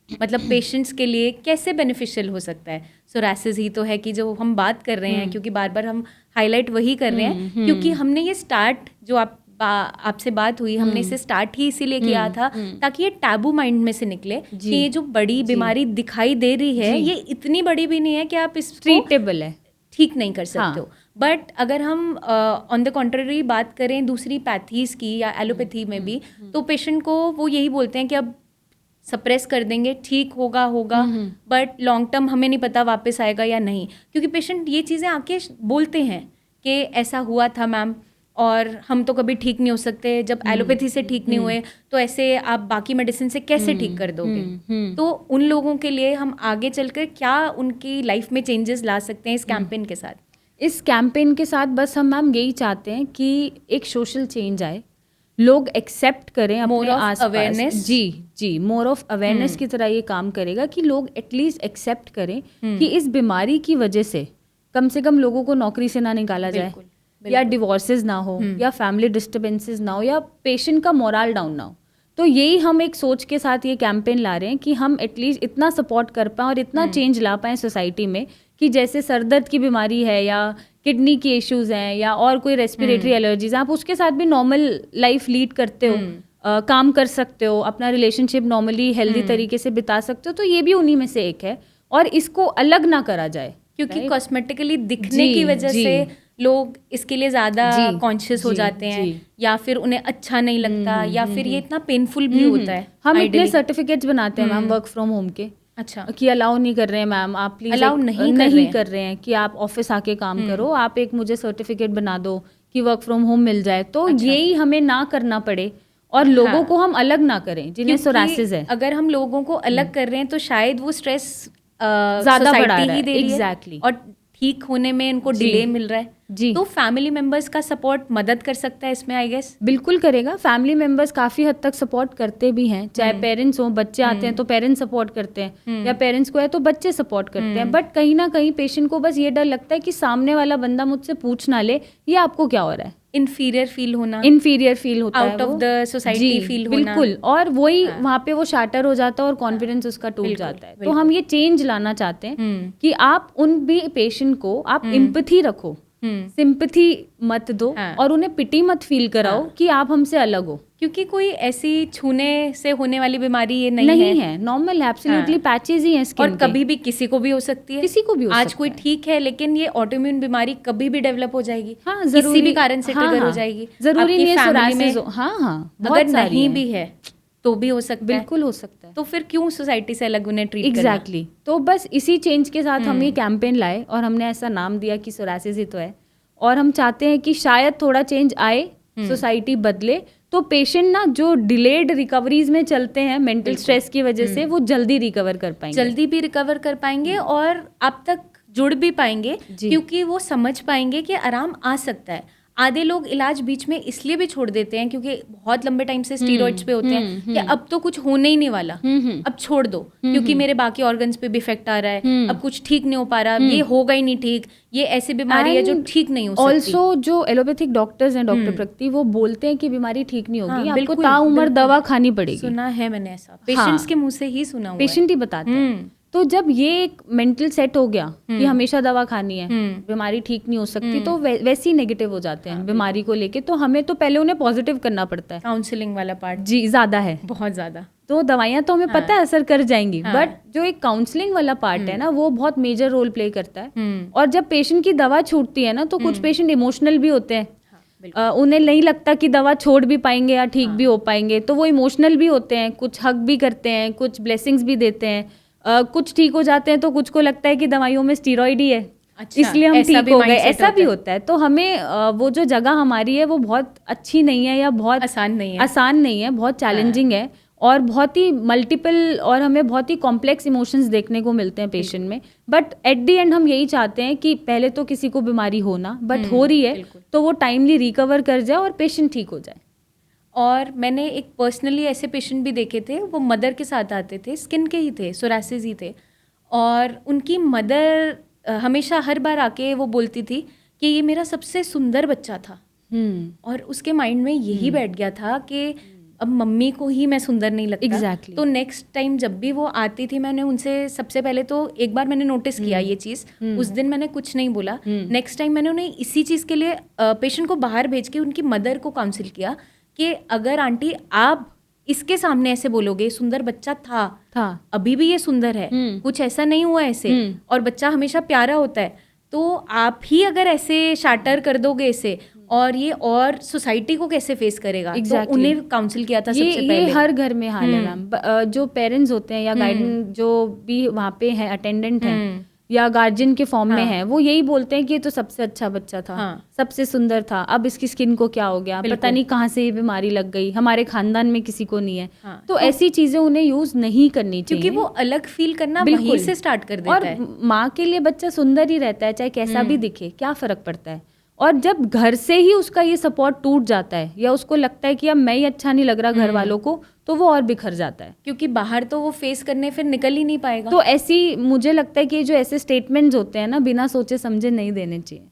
मतलब पेशेंट्स के लिए कैसे बेनिफिशियल हो सकता है? सोरासिस ही तो है कि जो हम बात कर रहे हैं, क्योंकि बार बार हम हाईलाइट वही कर रहे हैं, क्योंकि हमने ये स्टार्ट जो आपसे बात हुई, हमने इसे स्टार्ट ही इसीलिए किया था ताकि ये टैबू माइंड में से निकले कि ये जो बड़ी बीमारी दिखाई दे रही है ये इतनी बड़ी भी नहीं है कि आप इसको ट्रीटेबल है, ठीक नहीं कर सकते हो। बट अगर हम ऑन द कॉन्ट्ररी बात करें दूसरी पैथीज की या एलोपैथी में भी, तो पेशेंट को वो यही बोलते हैं कि अब सप्रेस कर देंगे, ठीक होगा, बट लॉन्ग टर्म हमें नहीं पता वापस आएगा या नहीं, क्योंकि पेशेंट ये चीज़ें आके बोलते हैं कि ऐसा हुआ था मैम और हम तो कभी ठीक नहीं हो सकते, जब एलोपैथी से ठीक नहीं हुए तो ऐसे आप बाकी मेडिसिन से कैसे ठीक कर दोगे? तो उन लोगों के लिए हम आगे चलकर क्या उनकी लाइफ में चेंजेस ला सकते हैं इस कैंपेन के साथ? इस कैंपेन के साथ बस हम मैम यही चाहते हैं कि एक सोशल चेंज आए, लोग एक्सेप्ट करें अपने आसपास। जी, मोर ऑफ अवेयरनेस की तरह ये काम करेगा कि लोग एटलीस्ट एक्सेप्ट करें कि इस बीमारी की वजह से कम से कम लोगों को नौकरी से ना निकाला जाए, या डिवोर्सेस ना हो, या फैमिली डिस्टर्बेंसेस ना हो, या पेशेंट का मोरल डाउन ना हो। तो यही हम एक सोच के साथ ये कैंपेन ला रहे हैं कि हम एटलीस्ट इतना सपोर्ट कर पाएँ और इतना चेंज ला पाएँ सोसाइटी में कि जैसे सर दर्द की बीमारी है या किडनी के इश्यूज हैं या और कोई रेस्पिरेटरी एलर्जीज, आप उसके साथ भी नॉर्मल लाइफ लीड करते हो, काम कर सकते हो, अपना रिलेशनशिप नॉर्मली हेल्दी तरीके से बिता सकते हो। तो ये भी उन्हीं में से एक है और इसको अलग ना करा जाए, क्योंकि कॉस्मेटिकली दिखने की वजह से लोग इसके लिए ज़्यादा कॉन्शियस हो जाते हैं, या फिर उन्हें अच्छा नहीं लगता, या फिर ये इतना पेनफुल भी होता है। हम इतने सर्टिफिकेट्स बनाते हैं मैम वर्क फ्रॉम होम के, अच्छा, कि अलाउ नहीं कर रहे हैं मैम, आप प्लीज अलाउ नहीं कर रहे हैं कि आप ऑफिस आके काम करो, आप एक मुझे सर्टिफिकेट बना दो कि वर्क फ्रॉम होम मिल जाए। तो यही हमें ना करना पड़े और लोगों को हम अलग ना करें जिन्हें सोरासिस है। अगर हम लोगों को अलग कर रहे हैं तो शायद वो स्ट्रेस ज्यादा बढ़ा रहा है, एग्जैक्टली, और ठीक होने में इनको डिले मिल रहा है। जी। तो फैमिली मेंबर्स का सपोर्ट मदद कर सकता है इसमें, आई गेस। बिल्कुल करेगा। फैमिली मेंबर्स काफ़ी हद तक सपोर्ट करते भी हैं, चाहे पेरेंट्स हों, बच्चे आते हैं तो पेरेंट्स सपोर्ट करते हैं, या पेरेंट्स को है तो बच्चे सपोर्ट करते हैं। बट कहीं ना कहीं पेशेंट को बस ये डर लगता है कि सामने वाला बंदा मुझसे पूछ ना ले ये आपको क्या हो रहा है, इन्फीरियर फील होना, इन्फीरियर फील होता है, out of the society feel होना। बिल्कुल, और वही वहाँ पे वो शाटर हो जाता है और कॉन्फिडेंस उसका टूट जाता है। तो हम ये चेंज लाना चाहते हैं कि आप उन भी पेशेंट को आप एम्पैथी रखो, सिंपैथी मत दो, और उन्हें पिटी मत फील कराओ कि आप हमसे अलग हो, क्योंकि कोई ऐसी छूने से होने वाली बीमारी ये नहीं है, नॉर्मल है, एब्सोल्युटली पैचेज ही हैं स्किन और कभी भी किसी को भी हो सकती है, किसी को भी हो आज कोई ठीक है लेकिन ये ऑटोइम्यून बीमारी कभी भी डेवलप हो जाएगी, हाँ, किसी भी कारण से ट्रिगर हो जाएगी, जरूरी नहीं है सोरायसिस हो, अगर नहीं भी है तो भी हो सकता है, बिल्कुल हो सकता है। तो फिर क्यों सोसाइटी से अलग उन्हें ट्रीट एग्जैक्टली तो बस इसी चेंज के साथ हम ये कैंपेन लाए और हमने ऐसा नाम दिया कि सोरायसिस ही तो है, और हम चाहते हैं कि शायद थोड़ा चेंज आए, सोसाइटी बदले, तो पेशेंट ना जो डिलेड रिकवरीज में चलते हैं मेंटल स्ट्रेस की वजह से, वो जल्दी रिकवर कर पाएंगे, जल्दी भी रिकवर कर पाएंगे और आप तक जुड़ भी पाएंगे, क्योंकि वो समझ पाएंगे कि आराम आ सकता है। आधे लोग इलाज बीच में इसलिए भी छोड़ देते हैं क्योंकि बहुत लंबे टाइम से स्टीरॉइड्स पे होते हैं कि अब तो कुछ होने ही नहीं वाला, अब छोड़ दो क्योंकि मेरे बाकी ऑर्गन्स पे भी इफेक्ट आ रहा है, अब कुछ ठीक नहीं हो पा रहा, ये होगा ही नहीं ठीक, ये ऐसी बीमारी है जो ठीक नहीं हो सकती। ऑल्सो जो एलोपैथिक डॉक्टर्स हैं, डॉक्टर प्रकृति, वो बोलते हैं कि बीमारी ठीक नहीं होगी, आपको ताउम्र दवा खानी पड़ेगी। सुना है मैंने ऐसा, पेशेंट्स के मुंह से ही सुना हुआ है, पेशेंट ही बताते हैं। तो जब ये एक मेंटल सेट हो गया कि हमेशा दवा खानी है, बीमारी ठीक नहीं हो सकती, तो वैसे ही नेगेटिव हो जाते हैं बीमारी को लेके। तो हमें तो पहले उन्हें पॉजिटिव करना पड़ता है। काउंसलिंग वाला पार्ट जी ज्यादा है, बहुत ज्यादा। तो दवाइयाँ तो हमें पता है असर कर जाएंगी, बट जो एक काउंसलिंग वाला पार्ट है ना, वो बहुत मेजर रोल प्ले करता है। और जब पेशेंट की दवा छूटती है ना, तो कुछ पेशेंट इमोशनल भी होते हैं, उन्हें नहीं लगता कि दवा छोड़ भी पाएंगे या ठीक भी हो पाएंगे, तो वो इमोशनल भी होते हैं, कुछ हक भी करते हैं, कुछ ब्लेसिंग्स भी देते हैं, कुछ ठीक हो जाते हैं, तो कुछ को लगता है कि दवाइयों में स्टीरॉइड ही है, इसलिए हम ठीक हो गए, ऐसा भी होता है। तो हमें वो जो जगह हमारी है वो बहुत अच्छी नहीं है या बहुत आसान नहीं है, बहुत चैलेंजिंग है, और बहुत ही मल्टीपल, और हमें बहुत ही कॉम्प्लेक्स इमोशंस देखने को मिलते हैं पेशेंट में। बट एट दी एंड हम यही चाहते हैं कि पहले तो किसी को बीमारी हो ना, बट हो रही है तो वो टाइमली रिकवर कर जाए और पेशेंट ठीक हो जाए। और मैंने एक पर्सनली ऐसे पेशेंट भी देखे थे, वो मदर के साथ आते थे, स्किन के ही थे, सोरायसिस ही थे, और उनकी मदर हमेशा हर बार आके वो बोलती थी कि ये मेरा सबसे सुंदर बच्चा था, और उसके माइंड में यही बैठ गया था कि अब मम्मी को ही मैं सुंदर नहीं लगता। Exactly. तो नेक्स्ट टाइम जब भी वो आती थी, मैंने उनसे सबसे पहले तो एक बार मैंने नोटिस किया ये चीज़, उस दिन मैंने कुछ नहीं बोला, नेक्स्ट टाइम मैंने उन्हें इसी चीज़ के लिए पेशेंट को बाहर भेज के उनकी मदर को काउंसिल किया कि अगर आंटी आप इसके सामने ऐसे बोलोगे, सुंदर बच्चा था अभी भी ये सुंदर है, कुछ ऐसा नहीं हुआ ऐसे, और बच्चा हमेशा प्यारा होता है, तो आप ही अगर ऐसे शाटर कर दोगे इसे, और ये और सोसाइटी को कैसे फेस करेगा। Exactly. तो उन्हें काउंसिल किया था सबसे पहले। ये हर घर में हाल है मैम, जो पेरेंट्स होते हैं या गाइडेंस जो भी वहाँ पे है, अटेंडेंट हैं या गार्जियन के फॉर्म में है, वो यही बोलते हैं कि ये तो सबसे अच्छा बच्चा था, सबसे सुंदर था, अब इसकी स्किन को क्या हो गया, पता नहीं कहाँ से ये बीमारी लग गई, हमारे खानदान में किसी को नहीं है। तो ऐसी चीजें उन्हें यूज नहीं करनी चाहिए, क्योंकि वो अलग फील करना वहीं से स्टार्ट कर देता है। और माँ के लिए बच्चा सुंदर ही रहता है, चाहे कैसा भी दिखे, क्या फर्क पड़ता है। और जब घर से ही उसका ये सपोर्ट टूट जाता है, या उसको लगता है कि अब मैं ही अच्छा नहीं लग रहा घर वालों को, तो वो और बिखर जाता है, क्योंकि बाहर तो वो फेस करने फिर निकल ही नहीं पाएगा। तो ऐसी मुझे लगता है कि जो ऐसे स्टेटमेंट्स होते हैं ना, बिना सोचे समझे नहीं देने चाहिए।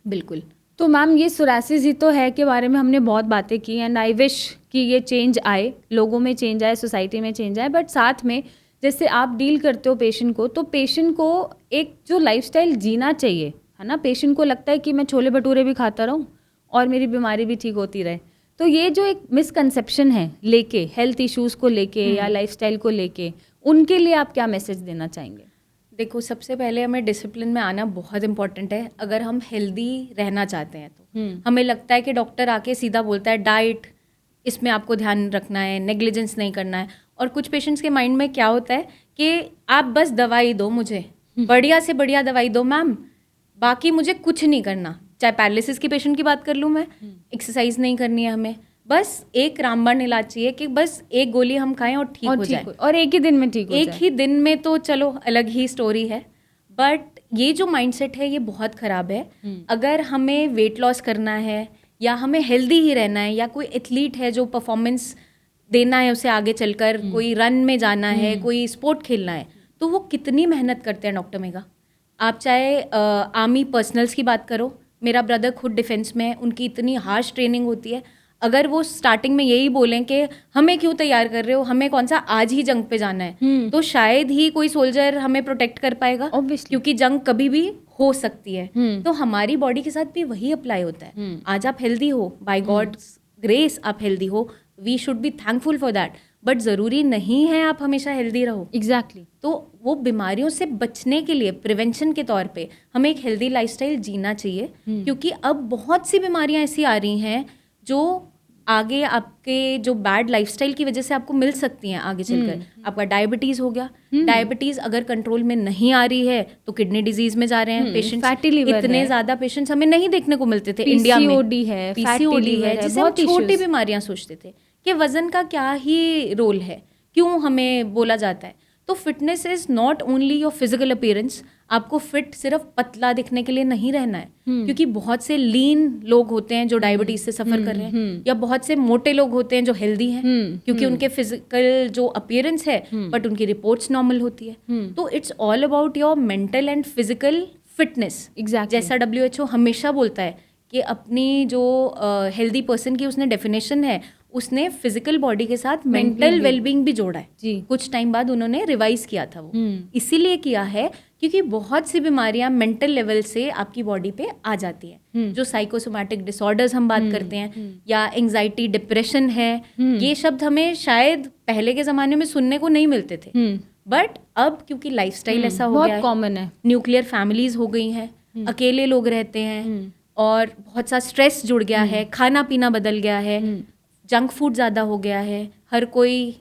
बिल्कुल। तो मैम ये सोरायसिस ही तो है के बारे में हमने बहुत बातें की, एंड आई विश कि ये चेंज आए, लोगों में चेंज आए, सोसाइटी में चेंज आए। बट साथ में जैसे आप डील करते हो पेशेंट को, तो पेशेंट को एक जो लाइफस्टाइल जीना चाहिए, है ना। पेशेंट को लगता है कि मैं छोले भटूरे भी खाता रहूं और मेरी बीमारी भी ठीक होती रहे। तो ये जो एक मिसकंसेप्शन है लेके हेल्थ इश्यूज को लेके या लाइफस्टाइल को लेके, उनके लिए आप क्या मैसेज देना चाहेंगे? देखो, सबसे पहले हमें डिसिप्लिन में आना बहुत इंपॉर्टेंट है। अगर हम हेल्दी रहना चाहते हैं तो हमें लगता है कि डॉक्टर आके सीधा बोलता है डाइट, इसमें आपको ध्यान रखना है, नेग्लिजेंस नहीं करना है। और कुछ पेशेंट्स के माइंड में क्या होता है कि आप बस दवाई दो, मुझे बढ़िया से बढ़िया दवाई दो मैम, बाकी मुझे कुछ नहीं करना। चाहे पैरालिसिस की पेशेंट की बात कर लूँ मैं, एक्सरसाइज नहीं करनी है हमें, बस एक रामबाण इलाज चाहिए कि बस एक गोली हम खाएं और ठीक हो जाए, और एक ही दिन में ठीक हो जाए। एक ही दिन में तो चलो अलग ही स्टोरी है, बट ये जो माइंडसेट है ये बहुत ख़राब है। अगर हमें वेट लॉस करना है या हमें हेल्दी ही रहना है, या कोई एथलीट है जो परफॉर्मेंस देना है उसे आगे चलकर, कोई रन में जाना है, कोई स्पोर्ट खेलना है, तो वो कितनी मेहनत करते हैं डॉक्टर मेगा। आप चाहे आर्मी पर्सनल्स की बात करो, मेरा ब्रदर खुद डिफेंस में है, उनकी इतनी हार्श ट्रेनिंग होती है। अगर वो स्टार्टिंग में यही बोलें कि हमें क्यों तैयार कर रहे हो, हमें कौन सा आज ही जंग पे जाना है, तो शायद ही कोई सोल्जर हमें प्रोटेक्ट कर पाएगा, Obviously. क्योंकि जंग कभी भी हो सकती है। तो हमारी बॉडी के साथ भी वही अप्लाई होता है। आज आप हेल्दी हो, बाय गॉड्स ग्रेस आप हेल्दी हो, we should be thankful for that, but ज़रूरी नहीं है आप हमेशा हेल्दी रहो। एग्जैक्टली। तो वो बीमारियों से बचने के लिए प्रिवेंशन के तौर पे हमें एक हेल्दी लाइफस्टाइल जीना चाहिए, क्योंकि अब बहुत सी बीमारियां ऐसी आ रही हैं जो आगे आपके जो बैड लाइफस्टाइल की वजह से आपको मिल सकती हैं आगे चलकर। आपका डायबिटीज़ हो गया, डायबिटीज़ अगर कंट्रोल में नहीं आ रही है तो किडनी डिजीज में जा रहे हैं पेशेंट्स। फैटी लिवर इतने ज़्यादा पेशेंट्स हमें नहीं देखने को मिलते थे इंडिया में। PCOD है, PCOD है, जिसे हम बहुत छोटी issues। बीमारियां सोचते थे कि वजन का क्या ही रोल है, क्यों हमें बोला जाता है। तो fitness is not only your physical appearance. आपको फिट सिर्फ पतला दिखने के लिए नहीं रहना है, क्योंकि बहुत से लीन लोग होते हैं जो डायबिटीज से सफर कर रहे हैं, या बहुत से मोटे लोग होते हैं जो हेल्दी हैं, क्योंकि उनके फिजिकल जो अपीयरेंस है बट उनकी रिपोर्ट्स नॉर्मल होती है। तो it's all about your mental and physical fitness. Exactly. जैसा WHO हमेशा बोलता है कि अपनी जो हेल्दी पर्सन की उसने डेफिनेशन है, उसने फिजिकल बॉडी के साथ मेंटल वेलबींग भी जोड़ा है। जी। कुछ टाइम बाद उन्होंने रिवाइज किया था वो, इसीलिए किया है क्योंकि बहुत सी बीमारियां मेंटल लेवल से आपकी बॉडी पे आ जाती है। जो साइकोसोमैटिक डिसऑर्डर्स हम बात करते हैं, या एंजाइटी, डिप्रेशन है, ये शब्द हमें शायद पहले के ज़माने में सुनने को नहीं मिलते थे, बट अब क्योंकि लाइफस्टाइल ऐसा हो गया बहुत है, कॉमन है। न्यूक्लियर फैमिलीज हो गई हैं, अकेले लोग रहते हैं, और बहुत सा स्ट्रेस जुड़ गया है, खाना पीना बदल गया है, जंक फूड ज़्यादा हो गया है, हर कोई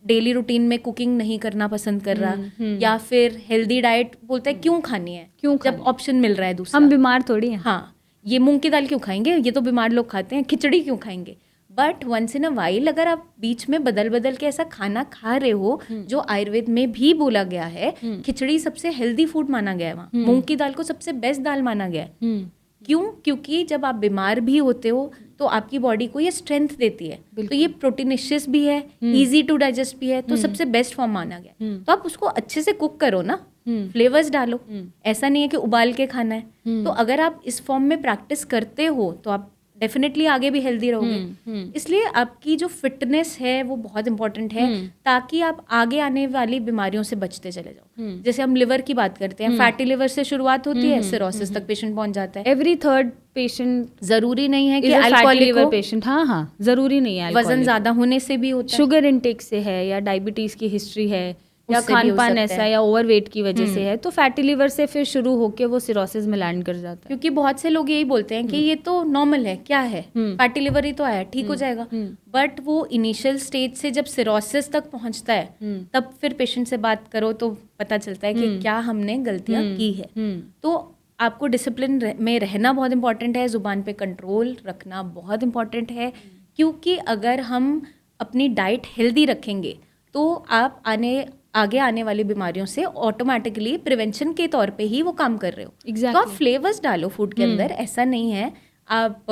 डेली रूटीन में कुकिंग नहीं करना पसंद कर रहा, या फिर हेल्दी डाइट बोलता है क्यों खानी है, क्यों जब ऑप्शन मिल रहा है दूसरा। हम बीमार थोड़ी हैं। हाँ, ये मूंग की दाल क्यों खाएंगे, ये तो बीमार लोग खाते हैं, खिचड़ी क्यों खाएंगे। But once in a while अगर आप बीच में बदल बदल के ऐसा खाना खा रहे हो, जो आयुर्वेद में भी बोला गया है, खिचड़ी सबसे हेल्दी फूड माना गया है वहाँ, मूंग की दाल को सबसे बेस्ट दाल माना गया है। क्यों? क्योंकि जब आप बीमार भी होते हो तो आपकी बॉडी को ये स्ट्रेंथ देती है, तो ये प्रोटीनिशियस भी है, इजी टू डाइजेस्ट भी है, तो सबसे बेस्ट फॉर्म माना गया। तो आप उसको अच्छे से कुक करो ना, फ्लेवर्स डालो, ऐसा नहीं है कि उबाल के खाना है। तो अगर आप इस फॉर्म में प्रैक्टिस करते हो तो आप डेफिनेटली आगे भी हेल्दी रहोगे। इसलिए आपकी जो फिटनेस है वो बहुत इंपॉर्टेंट है, ताकि आप आगे आने वाली बीमारियों से बचते चले जाओ। जैसे हम लिवर की बात करते हैं, फैटी लिवर से शुरुआत होती है, सिरोसिस तक पेशेंट पहुंच जाता है। एवरी थर्ड पेशेंट जरूरी नहीं है कि अल्कोहलिक अल्कोहलिक पेशेंट। हाँ, जरूरी नहीं है। वजन ज्यादा होने से भी होता है, शुगर इनटेक से है, या डायबिटीज की हिस्ट्री है, या उससे भी हो खान पान सकता ऐसा, है। या ओवरवेट की वजह से है, तो फैटी लिवर से फिर शुरू होके वो सिरोसिस में लैंड कर जाता है। क्योंकि बहुत से लोग यही बोलते हैं कि ये तो नॉर्मल है, क्या है, फैटी लिवर ही तो आया, ठीक हो जाएगा। बट वो इनिशियल स्टेज से जब सिरोसिस तक पहुंचता है, तब फिर पेशेंट से बात करो तो पता चलता है कि क्या हमने गलतियां की है। तो आपको डिसिप्लिन में रहना बहुत इंपॉर्टेंट है, जुबान पे कंट्रोल रखना बहुत इंपॉर्टेंट है, क्योंकि अगर हम अपनी डाइट हेल्दी रखेंगे तो आप आगे आने वाली बीमारियों से ऑटोमेटिकली प्रिवेंशन के तौर पे ही वो काम कर रहे हो। Exactly. तो आप फ्लेवर्स डालो फूड के अंदर, ऐसा नहीं है। आप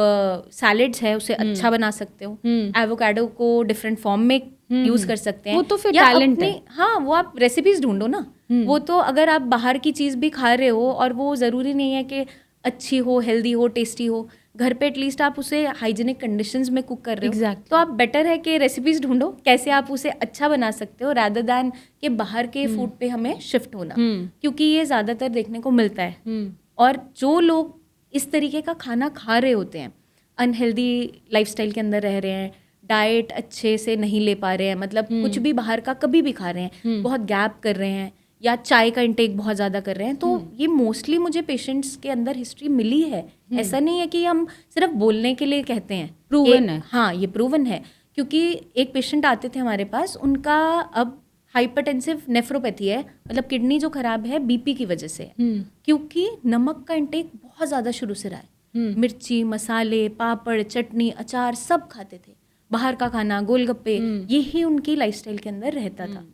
सैलेड्स है उसे अच्छा बना सकते हो, एवोकाडो को डिफरेंट फॉर्म में यूज कर सकते हैं। वो तो फिर या टैलेंट है। हाँ, वो आप रेसिपीज ढूंढो ना। वो तो अगर आप बाहर की चीज भी खा रहे हो और वो जरूरी नहीं है कि अच्छी हो, हेल्दी हो, टेस्टी हो, घर पे एटलीस्ट आप उसे हाइजीनिक कंडीशंस में कुक कर रहे हो। Exactly. तो आप बेटर है कि रेसिपीज ढूंढो कैसे आप उसे अच्छा बना सकते हो, रादर दैन कि बाहर के फूड पे हमें शिफ्ट होना, क्योंकि ये ज़्यादातर देखने को मिलता है। और जो लोग इस तरीके का खाना खा रहे होते हैं, अनहेल्दी लाइफस्टाइल के अंदर रह रहे हैं, डाइट अच्छे से नहीं ले पा रहे हैं, मतलब कुछ भी बाहर का कभी भी खा रहे हैं, बहुत गैप कर रहे हैं, या चाय का इंटेक बहुत ज़्यादा कर रहे हैं, तो ये मोस्टली मुझे पेशेंट्स के अंदर हिस्ट्री मिली है। ऐसा नहीं है कि हम सिर्फ बोलने के लिए कहते हैं, प्रूवन है। हाँ, ये प्रूवन है। क्योंकि एक पेशेंट आते थे हमारे पास, उनका अब हाइपरटेंसिव नेफ्रोपैथी है, मतलब किडनी जो खराब है बीपी की वजह से है, क्योंकि नमक का इंटेक बहुत ज़्यादा शुरू से रहा है। मिर्ची, मसाले, पापड़, चटनी, अचार सब खाते थे, बाहर का खाना, गोलगप्पे, यही उनकी लाइफस्टाइल के अंदर रहता था।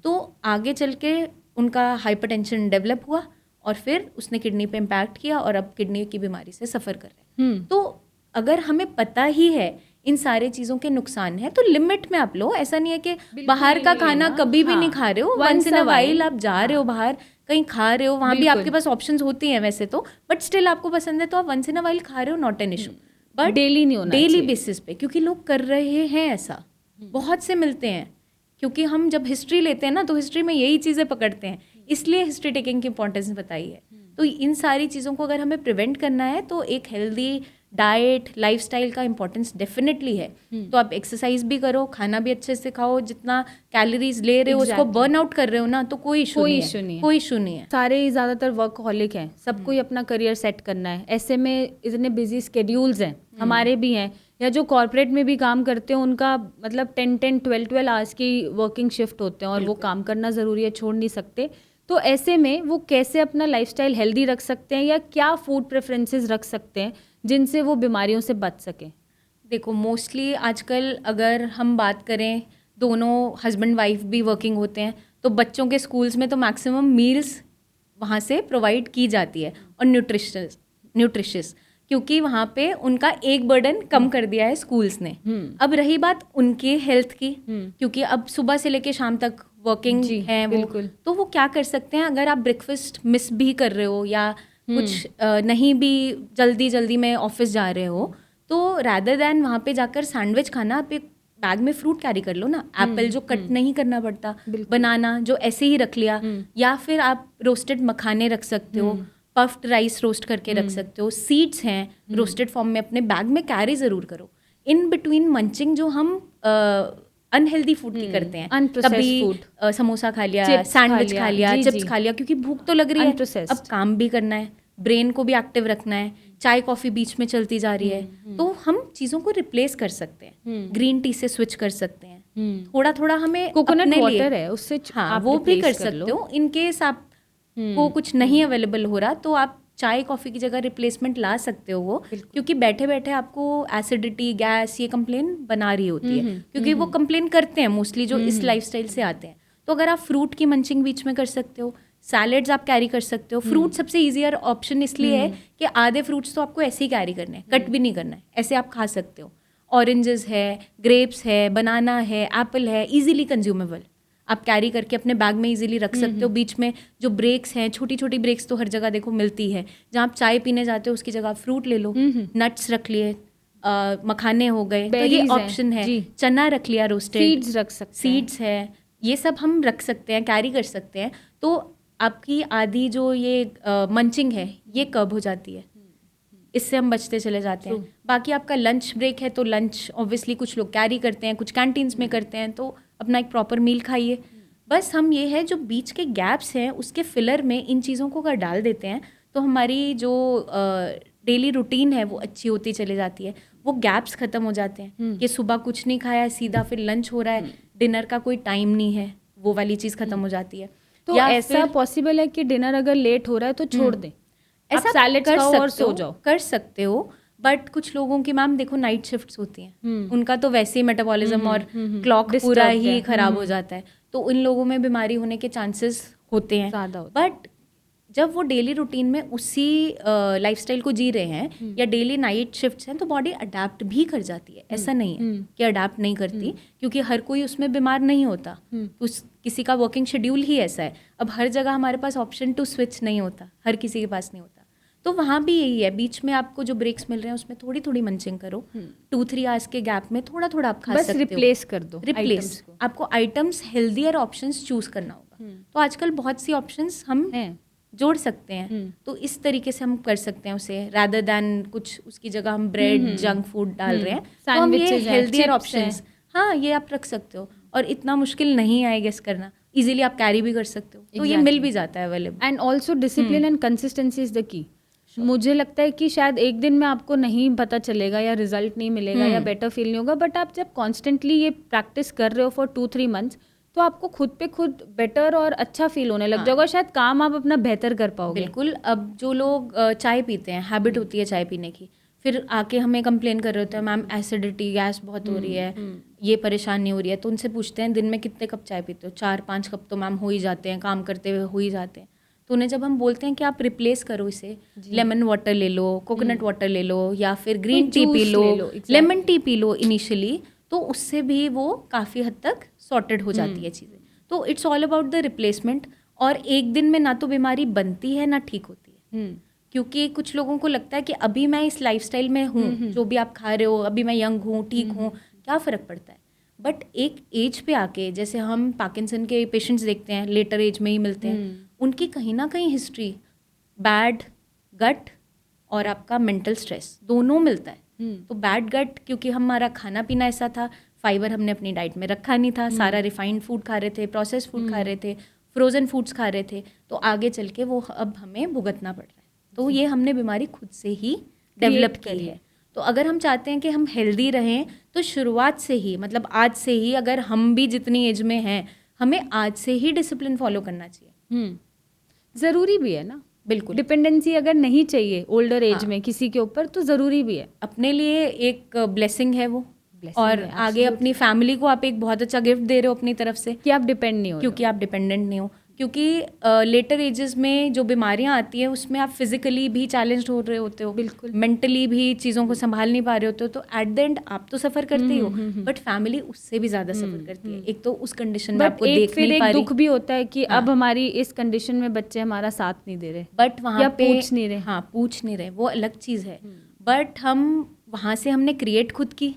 तो आगे चल के उनका हाइपरटेंशन डेवलप हुआ और फिर उसने किडनी पे इम्पैक्ट किया और अब किडनी की बीमारी से सफ़र कर रहे हैं। तो अगर हमें पता ही है इन सारे चीज़ों के नुकसान है तो लिमिट में आप लो। ऐसा नहीं है कि बाहर का खाना कभी भी नहीं खा रहे हो, वंस इन अ वाइल आप जा रहे हो बाहर कहीं खा रहे हो, वहाँ भी आपके पास ऑप्शंस होती हैं वैसे तो, बट स्टिल आपको पसंद है तो आप वंस इन अ वाइल खा रहे हो, not an issue. But daily नहीं होना, डेली बेसिस पे, क्योंकि लोग कर रहे हैं ऐसा, बहुत से मिलते हैं। क्योंकि हम जब हिस्ट्री लेते हैं ना तो हिस्ट्री में यही चीज़ें पकड़ते हैं, इसलिए हिस्ट्री टेकिंग की इंपॉर्टेंस बताई है। तो इन सारी चीज़ों को अगर हमें प्रिवेंट करना है तो एक हेल्दी डाइट लाइफस्टाइल का इंपॉर्टेंस डेफिनेटली है। तो आप एक्सरसाइज भी करो, खाना भी अच्छे से खाओ, जितना कैलोरीज ले रहे हो उसको बर्न आउट कर रहे हो ना, तो कोई इशू नहीं है। सारे ज़्यादातर वर्कहॉलिक हैं, सबको ही अपना करियर सेट करना है, ऐसे में इतने बिजी स्केड्यूल्स हैं, हमारे भी हैं, या जो कॉर्पोरेट में भी काम करते हैं उनका मतलब 10-10, 12-12 आवर्स की वर्किंग शिफ्ट होते हैं और वो काम करना ज़रूरी है, छोड़ नहीं सकते। तो ऐसे में वो कैसे अपना लाइफस्टाइल हेल्दी रख सकते हैं या क्या फूड प्रेफरेंसेस रख सकते हैं जिनसे वो बीमारियों से बच सकें? देखो मोस्टली आजकल अगर हम बात करें, दोनों हस्बैंड वाइफ भी वर्किंग होते हैं, तो बच्चों के स्कूल्स में तो मैक्सिमम मील्स वहाँ से प्रोवाइड की जाती है और न्यूट्रिशियस, क्योंकि वहाँ पे उनका एक बर्डन कम कर दिया है स्कूल्स ने। अब रही बात उनके हेल्थ की, क्योंकि अब सुबह से लेके शाम तक वर्किंग हैं वो, तो वो क्या कर सकते हैं, अगर आप ब्रेकफास्ट मिस भी कर रहे हो या कुछ नहीं भी जल्दी में ऑफिस जा रहे हो, तो रैदर दैन वहाँ पे जाकर सैंडविच खाना, आप एक बैग में फ्रूट कैरी कर लो ना, एप्पल जो कट नहीं करना पड़ता, बनाना जो ऐसे ही रख लिया, या फिर आप रोस्टेड मखाने रख सकते हो, पफ्ड राइस रोस्ट करके रख सकते हो, सीड्स हैं रोस्टेड फॉर्म में अपने बैग में कैरी ज़रूर करो। इन बिटवीन मंचिंग जो हम अनहेल्दी फूड की करते हैं, कभी समोसा खा लिया, सैंडविच खा लिया, चिप्स खा लिया, क्योंकि भूख तो लग रही है, अब काम भी करना है, ब्रेन को भी एक्टिव रखना है, चाय कॉफ़ी बीच में चलती जा रही है, तो हम चीज़ों को रिप्लेस कर सकते हैं, ग्रीन टी से स्विच कर सकते हैं, थोड़ा थोड़ा हमें कोकोनट वाटर है उससे, हाँ वो भी कर सकते हो। इन केस आप को कुछ नहीं अवेलेबल हो रहा तो आप चाय कॉफ़ी की जगह रिप्लेसमेंट ला सकते हो वो, क्योंकि बैठे बैठे आपको एसिडिटी, गैस, ये कंप्लेन बना रही होती है, क्योंकि वो कंप्लेन करते हैं मोस्टली जो इस लाइफस्टाइल से आते हैं। तो अगर आप फ्रूट की मंचिंग बीच में कर सकते हो, सैलेड्स आप कैरी कर सकते हो। फ्रूट सबसे ईजियर ऑप्शन इसलिए है कि आधे फ्रूट्स तो आपको ऐसे ही कैरी करने हैं, कट भी नहीं करना है, ऐसे आप खा सकते हो। ऑरेंजेस है, ग्रेप्स है, बनाना है, एप्पल है, ईजिली कंज्यूमेबल, आप कैरी करके अपने बैग में इजीली रख सकते हो। बीच में जो ब्रेक्स हैं, छोटी छोटी ब्रेक्स तो हर जगह देखो मिलती है, जहाँ आप चाय पीने जाते हो उसकी जगह आप फ्रूट ले लो, नट्स रख लिए, मखाने हो गए, तो ये ऑप्शन है, चना रख लिया रोस्टेड, सीड्स रख सकते हैं, सीड्स है, ये सब हम रख सकते हैं, कैरी कर सकते हैं। तो आपकी आधी जो ये मंचिंग है ये कब हो जाती है, इससे हम बचते चले जाते हैं। बाकी आपका लंच ब्रेक है तो लंच ऑब्वियसली कुछ लोग कैरी करते हैं, कुछ कैंटीन्स में करते हैं, तो अपना एक प्रॉपर मील खाइए। बस हम ये है जो बीच के गैप्स हैं उसके फिलर में इन चीज़ों को अगर डाल देते हैं तो हमारी जो डेली रूटीन है वो अच्छी होती चली जाती है, वो गैप्स ख़त्म हो जाते हैं कि सुबह कुछ नहीं खाया सीधा फिर लंच हो रहा है, डिनर का कोई टाइम नहीं है, वो वाली चीज़ ख़त्म हो जाती है। तो ऐसा पॉसिबल है कि डिनर अगर लेट हो रहा है तो छोड़ दें, ऐसा सैलेड कर खाओ और सो जाओ, कर सकते हो। बट कुछ लोगों की मैम देखो नाइट शिफ्ट्स होती हैं, उनका तो वैसे ही मेटाबॉलिज्म और क्लॉक पूरा ही खराब हो जाता है, तो उन लोगों में बीमारी होने के चांसेस होते हैं ज़्यादा। बट जब वो डेली रूटीन में उसी लाइफस्टाइल को जी रहे हैं या डेली नाइट शिफ्ट्स हैं, तो बॉडी अडेप्ट भी कर जाती है। ऐसा नहीं है कि अडेप्ट नहीं करती, क्योंकि हर कोई उसमें बीमार नहीं होता, किसी का वर्किंग शेड्यूल ही ऐसा है। अब हर जगह हमारे पास ऑप्शन टू स्विच नहीं होता, हर किसी के पास नहीं होता, तो वहाँ भी यही है, बीच में आपको जो ब्रेक्स मिल रहे हैं उसमें थोड़ी थोड़ी मंचिंग करो, 2-3 आवर्स के गैप में थोड़ा थोड़ा आप खा सकते हो, रिप्लेस कर दो, रिप्लेस आपको आइटम्स हेल्दियर ऑप्शंस चूज करना होगा। तो आजकल बहुत सी ऑप्शंस हम जोड़ सकते हैं, तो इस तरीके से हम कर सकते हैं उसे, रादर दैन कुछ उसकी जगह हम ब्रेड जंक फूड डाल रहे हैं, तो हम ये हेल्दियर ऑप्शंस, हाँ ये आप रख सकते हो, और इतना मुश्किल नहीं है गेस करना, इजीली आप कैरी भी कर सकते हो, तो ये मिल भी जाता है available. And also discipline and consistency is the key. मुझे लगता है कि शायद एक दिन में आपको नहीं पता चलेगा या रिजल्ट नहीं मिलेगा या बेटर फील नहीं होगा, बट आप जब कॉन्स्टेंटली ये प्रैक्टिस कर रहे हो फॉर 2-3 मंथ्स, तो आपको खुद पे खुद बेटर और अच्छा फील होने लग जाएगा, शायद काम आप अपना बेहतर कर पाओगे। बिल्कुल। अब जो लोग चाय पीते हैं, हैबिट होती है चाय पीने की, फिर आके हमें कंप्लेन कर रहे होते हैं, मैम एसिडिटी, गैस बहुत हो रही है, ये परेशानी हो रही है, तो उनसे पूछते हैं दिन में कितने कप चाय पीते हो? 4-5 कप तो मैम हो ही जाते हैं, काम करते हुए हो ही जाते हैं। तो उन्हें जब हम बोलते हैं कि आप रिप्लेस करो इसे, लेमन वाटर ले लो, कोकोनट वाटर ले लो, या फिर green tea P low, lemon tea P low initially, तो उससे भी वो काफ़ी हद तक सॉर्टेड हो जाती है चीज़ें। तो it's all about the replacement. और एक दिन में ना तो बीमारी बनती है ना ठीक होती है, क्योंकि कुछ लोगों को लगता है कि अभी मैं इस लाइफस्टाइल में हूँ, जो भी आप खा रहे हो, अभी मैं यंग हूँ, ठीक हूँ, क्या फ़र्क पड़ता है। बट एक एज पे आके, जैसे हम पार्किंसन के पेशेंट्स देखते हैं, लेटर एज में ही मिलते हैं, उनकी कहीं ना कहीं हिस्ट्री बैड गट और आपका मेंटल स्ट्रेस दोनों मिलता है। तो बैड गट क्योंकि हमारा खाना पीना ऐसा था, फाइबर हमने अपनी डाइट में रखा नहीं था, सारा रिफाइंड फूड खा रहे थे, प्रोसेस फूड खा रहे थे, फ्रोजन फूड्स खा रहे थे, तो आगे चल के वो अब हमें भुगतना पड़ रहा है। तो ये हमने बीमारी खुद से ही डेवलप की है। तो अगर हम चाहते हैं कि हम हेल्दी रहें, तो शुरुआत से ही, मतलब आज से ही, अगर हम भी जितनी एज में हैं, हमें आज से ही डिसिप्लिन फॉलो करना चाहिए। ज़रूरी भी है ना, बिल्कुल। डिपेंडेंसी अगर नहीं चाहिए ओल्डर एज में किसी के ऊपर, तो ज़रूरी भी है। अपने लिए एक ब्लेसिंग है वो, और आगे अपनी फैमिली को आप एक बहुत अच्छा गिफ्ट दे रहे हो अपनी तरफ से, कि आप डिपेंड नहीं हो, क्योंकि आप डिपेंडेंट नहीं हो। क्योंकि लेटर एजेस में जो बीमारियां आती हैं उसमें आप फिजिकली भी चैलेंज्ड हो रहे होते हो, बिल्कुल, मेंटली भी चीज़ों को संभाल नहीं पा रहे होते हो, तो एट द एंड आप तो सफ़र करते ही हो, बट फैमिली उससे भी ज़्यादा सफ़र करती है। एक तो उस कंडीशन में आपको देख नहीं पा रही, दुख भी होता है कि अब हमारी इस कंडीशन में बच्चे हमारा साथ नहीं दे रहे, बट वहाँ पे पूछ नहीं रहे। हाँ, पूछ नहीं रहे, वो अलग चीज़ है। बट हम वहाँ से हमने क्रिएट खुद की।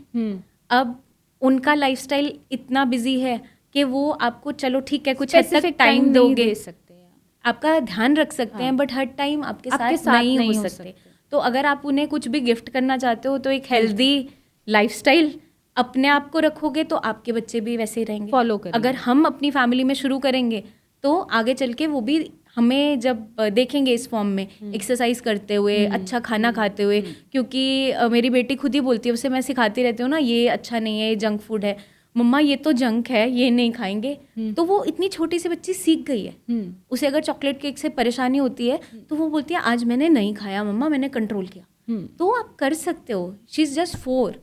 अब उनका लाइफस्टाइल इतना बिजी है कि वो आपको, चलो ठीक है, कुछ हद तक टाइम दोगे, दे सकते हैं, आपका ध्यान रख सकते हैं, बट हर टाइम आपके साथ नहीं हो सकते। तो अगर आप उन्हें कुछ भी गिफ्ट करना चाहते हो, तो एक हेल्दी लाइफस्टाइल अपने आप को रखोगे, तो आपके बच्चे भी वैसे ही रहेंगे, फॉलो करेंगे। अगर हम अपनी फैमिली में शुरू करेंगे, तो आगे चल के वो भी हमें जब देखेंगे इस फॉर्म में, एक्सरसाइज करते हुए, अच्छा खाना खाते हुए, क्योंकि मेरी बेटी खुद ही बोलती है, उसे मैं सिखाती रहती हूँ ना, ये अच्छा नहीं है, ये जंक फूड है, मम्मा ये तो जंक है, ये नहीं खाएंगे। तो वो इतनी छोटी सी बच्ची सीख गई है। उसे अगर चॉकलेट केक से परेशानी होती है, तो वो बोलती है आज मैंने नहीं खाया मम्मा, मैंने कंट्रोल किया। तो आप कर सकते हो, शी इज़ जस्ट 4।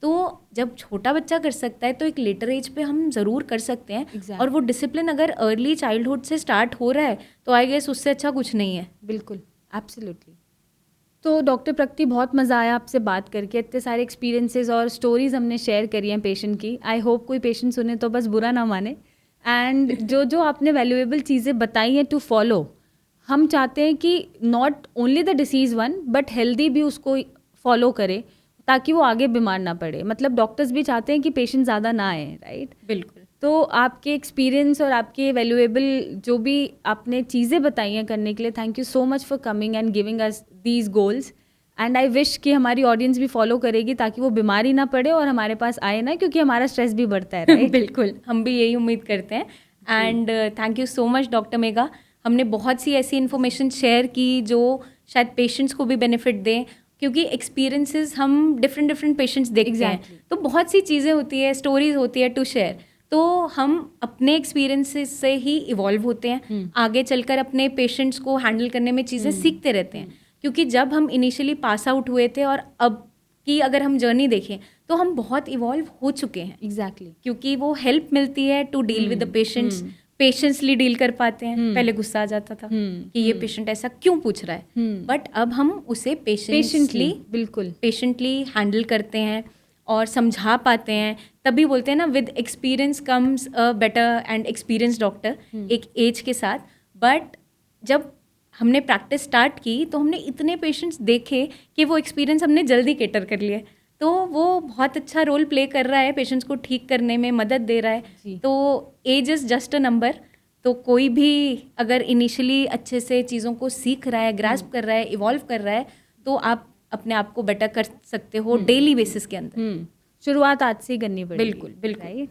तो जब छोटा बच्चा कर सकता है, तो एक लेटर एज पे हम ज़रूर कर सकते हैं। और वो डिसिप्लिन अगर अर्ली चाइल्डहुड से स्टार्ट हो रहा है, तो आई गेस उससे अच्छा कुछ नहीं है। बिल्कुल, एब्सोल्युटली। तो डॉक्टर प्रकृति, बहुत मज़ा आया आपसे बात करके, इतने सारे एक्सपीरियंसेस और स्टोरीज हमने शेयर करी हैं पेशेंट की। आई होप कोई पेशेंट सुने तो बस बुरा ना माने। एंड जो आपने वैल्यूएबल चीज़ें बताई हैं टू फॉलो, हम चाहते हैं कि not only the disease one, but healthy भी उसको फॉलो करे, ताकि वो आगे बीमार ना पड़े। मतलब डॉक्टर्स भी चाहते हैं कि पेशेंट ज़्यादा ना आए, राइट? बिल्कुल। तो आपके एक्सपीरियंस और आपके वैल्यूएबल जो भी आपने चीज़ें बताई हैं करने के लिए, thank you so much for coming and giving us these goals. And I wish कि हमारी ऑडियंस भी फॉलो करेगी, ताकि वो बीमारी ना पड़े और हमारे पास आए ना, क्योंकि हमारा स्ट्रेस भी बढ़ता है, राइट? बिल्कुल, हम भी यही उम्मीद करते हैं। And thank you so much doctor Megha. हमने बहुत सी ऐसी इन्फॉर्मेशन शेयर की जो शायद पेशेंट्स को भी बेनिफिट दें, क्योंकि एक्सपीरियंसेस हम डिफरेंट पेशेंट्स देखते हैं, तो बहुत सी चीज़ें होती है, स्टोरीज होती है टू शेयर। तो हम अपने एक्सपीरियंसेस से ही इवॉल्व होते हैं, आगे चलकर अपने पेशेंट्स को हैंडल करने में चीज़ें सीखते रहते हैं। क्योंकि जब हम इनिशियली पास आउट हुए थे और अब की अगर हम जर्नी देखें, तो हम बहुत इवॉल्व हो चुके हैं। एग्जैक्टली, क्योंकि वो हेल्प मिलती है to deal with the patients, patiently deal कर पाते हैं। पहले गुस्सा आ जाता था कि ये पेशेंट ऐसा क्यों पूछ रहा है, बट अब हम उसे पेशेंटली, बिल्कुल पेशेंटली हैंडल करते हैं और समझा पाते हैं। तभी बोलते हैं ना, with experience comes a better and experience doctor, एक एज के साथ। बट जब हमने प्रैक्टिस स्टार्ट की, तो हमने इतने पेशेंट्स देखे कि वो एक्सपीरियंस हमने जल्दी कैटर कर लिए। तो वो बहुत अच्छा रोल प्ले कर रहा है, पेशेंट्स को ठीक करने में मदद दे रहा है। तो age is just a number. तो कोई भी अगर इनिशियली अच्छे से चीज़ों को सीख रहा है, ग्रास्प कर रहा है, इवॉल्व कर रहा है, तो आप अपने आप को बेटर कर सकते हो डेली बेसिस के अंदर। शुरुआत आज से ही करनी पड़ेगी। बिल्कुल बिल्कुल, राइट?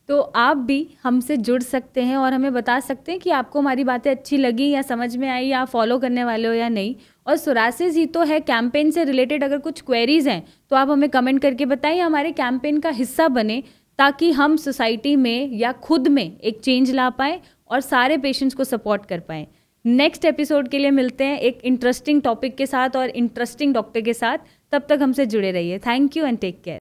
तो आप भी हमसे जुड़ सकते हैं और हमें बता सकते हैं कि आपको हमारी बातें अच्छी लगी या समझ में आई, या आप फॉलो करने वाले हो या नहीं। और सोरासिस ही तो है कैंपेन से रिलेटेड अगर कुछ क्वेरीज हैं, तो आप हमें कमेंट करके बताइए, हमारे कैंपेन का हिस्सा बने, ताकि हम सोसाइटी में या खुद में एक चेंज ला पाएँ और सारे पेशेंट्स को सपोर्ट कर पाएँ। नेक्स्ट एपिसोड के लिए मिलते हैं एक इंटरेस्टिंग टॉपिक के साथ और इंटरेस्टिंग डॉक्टर के साथ। तब तक हमसे जुड़े रहिए। Thank you and take care.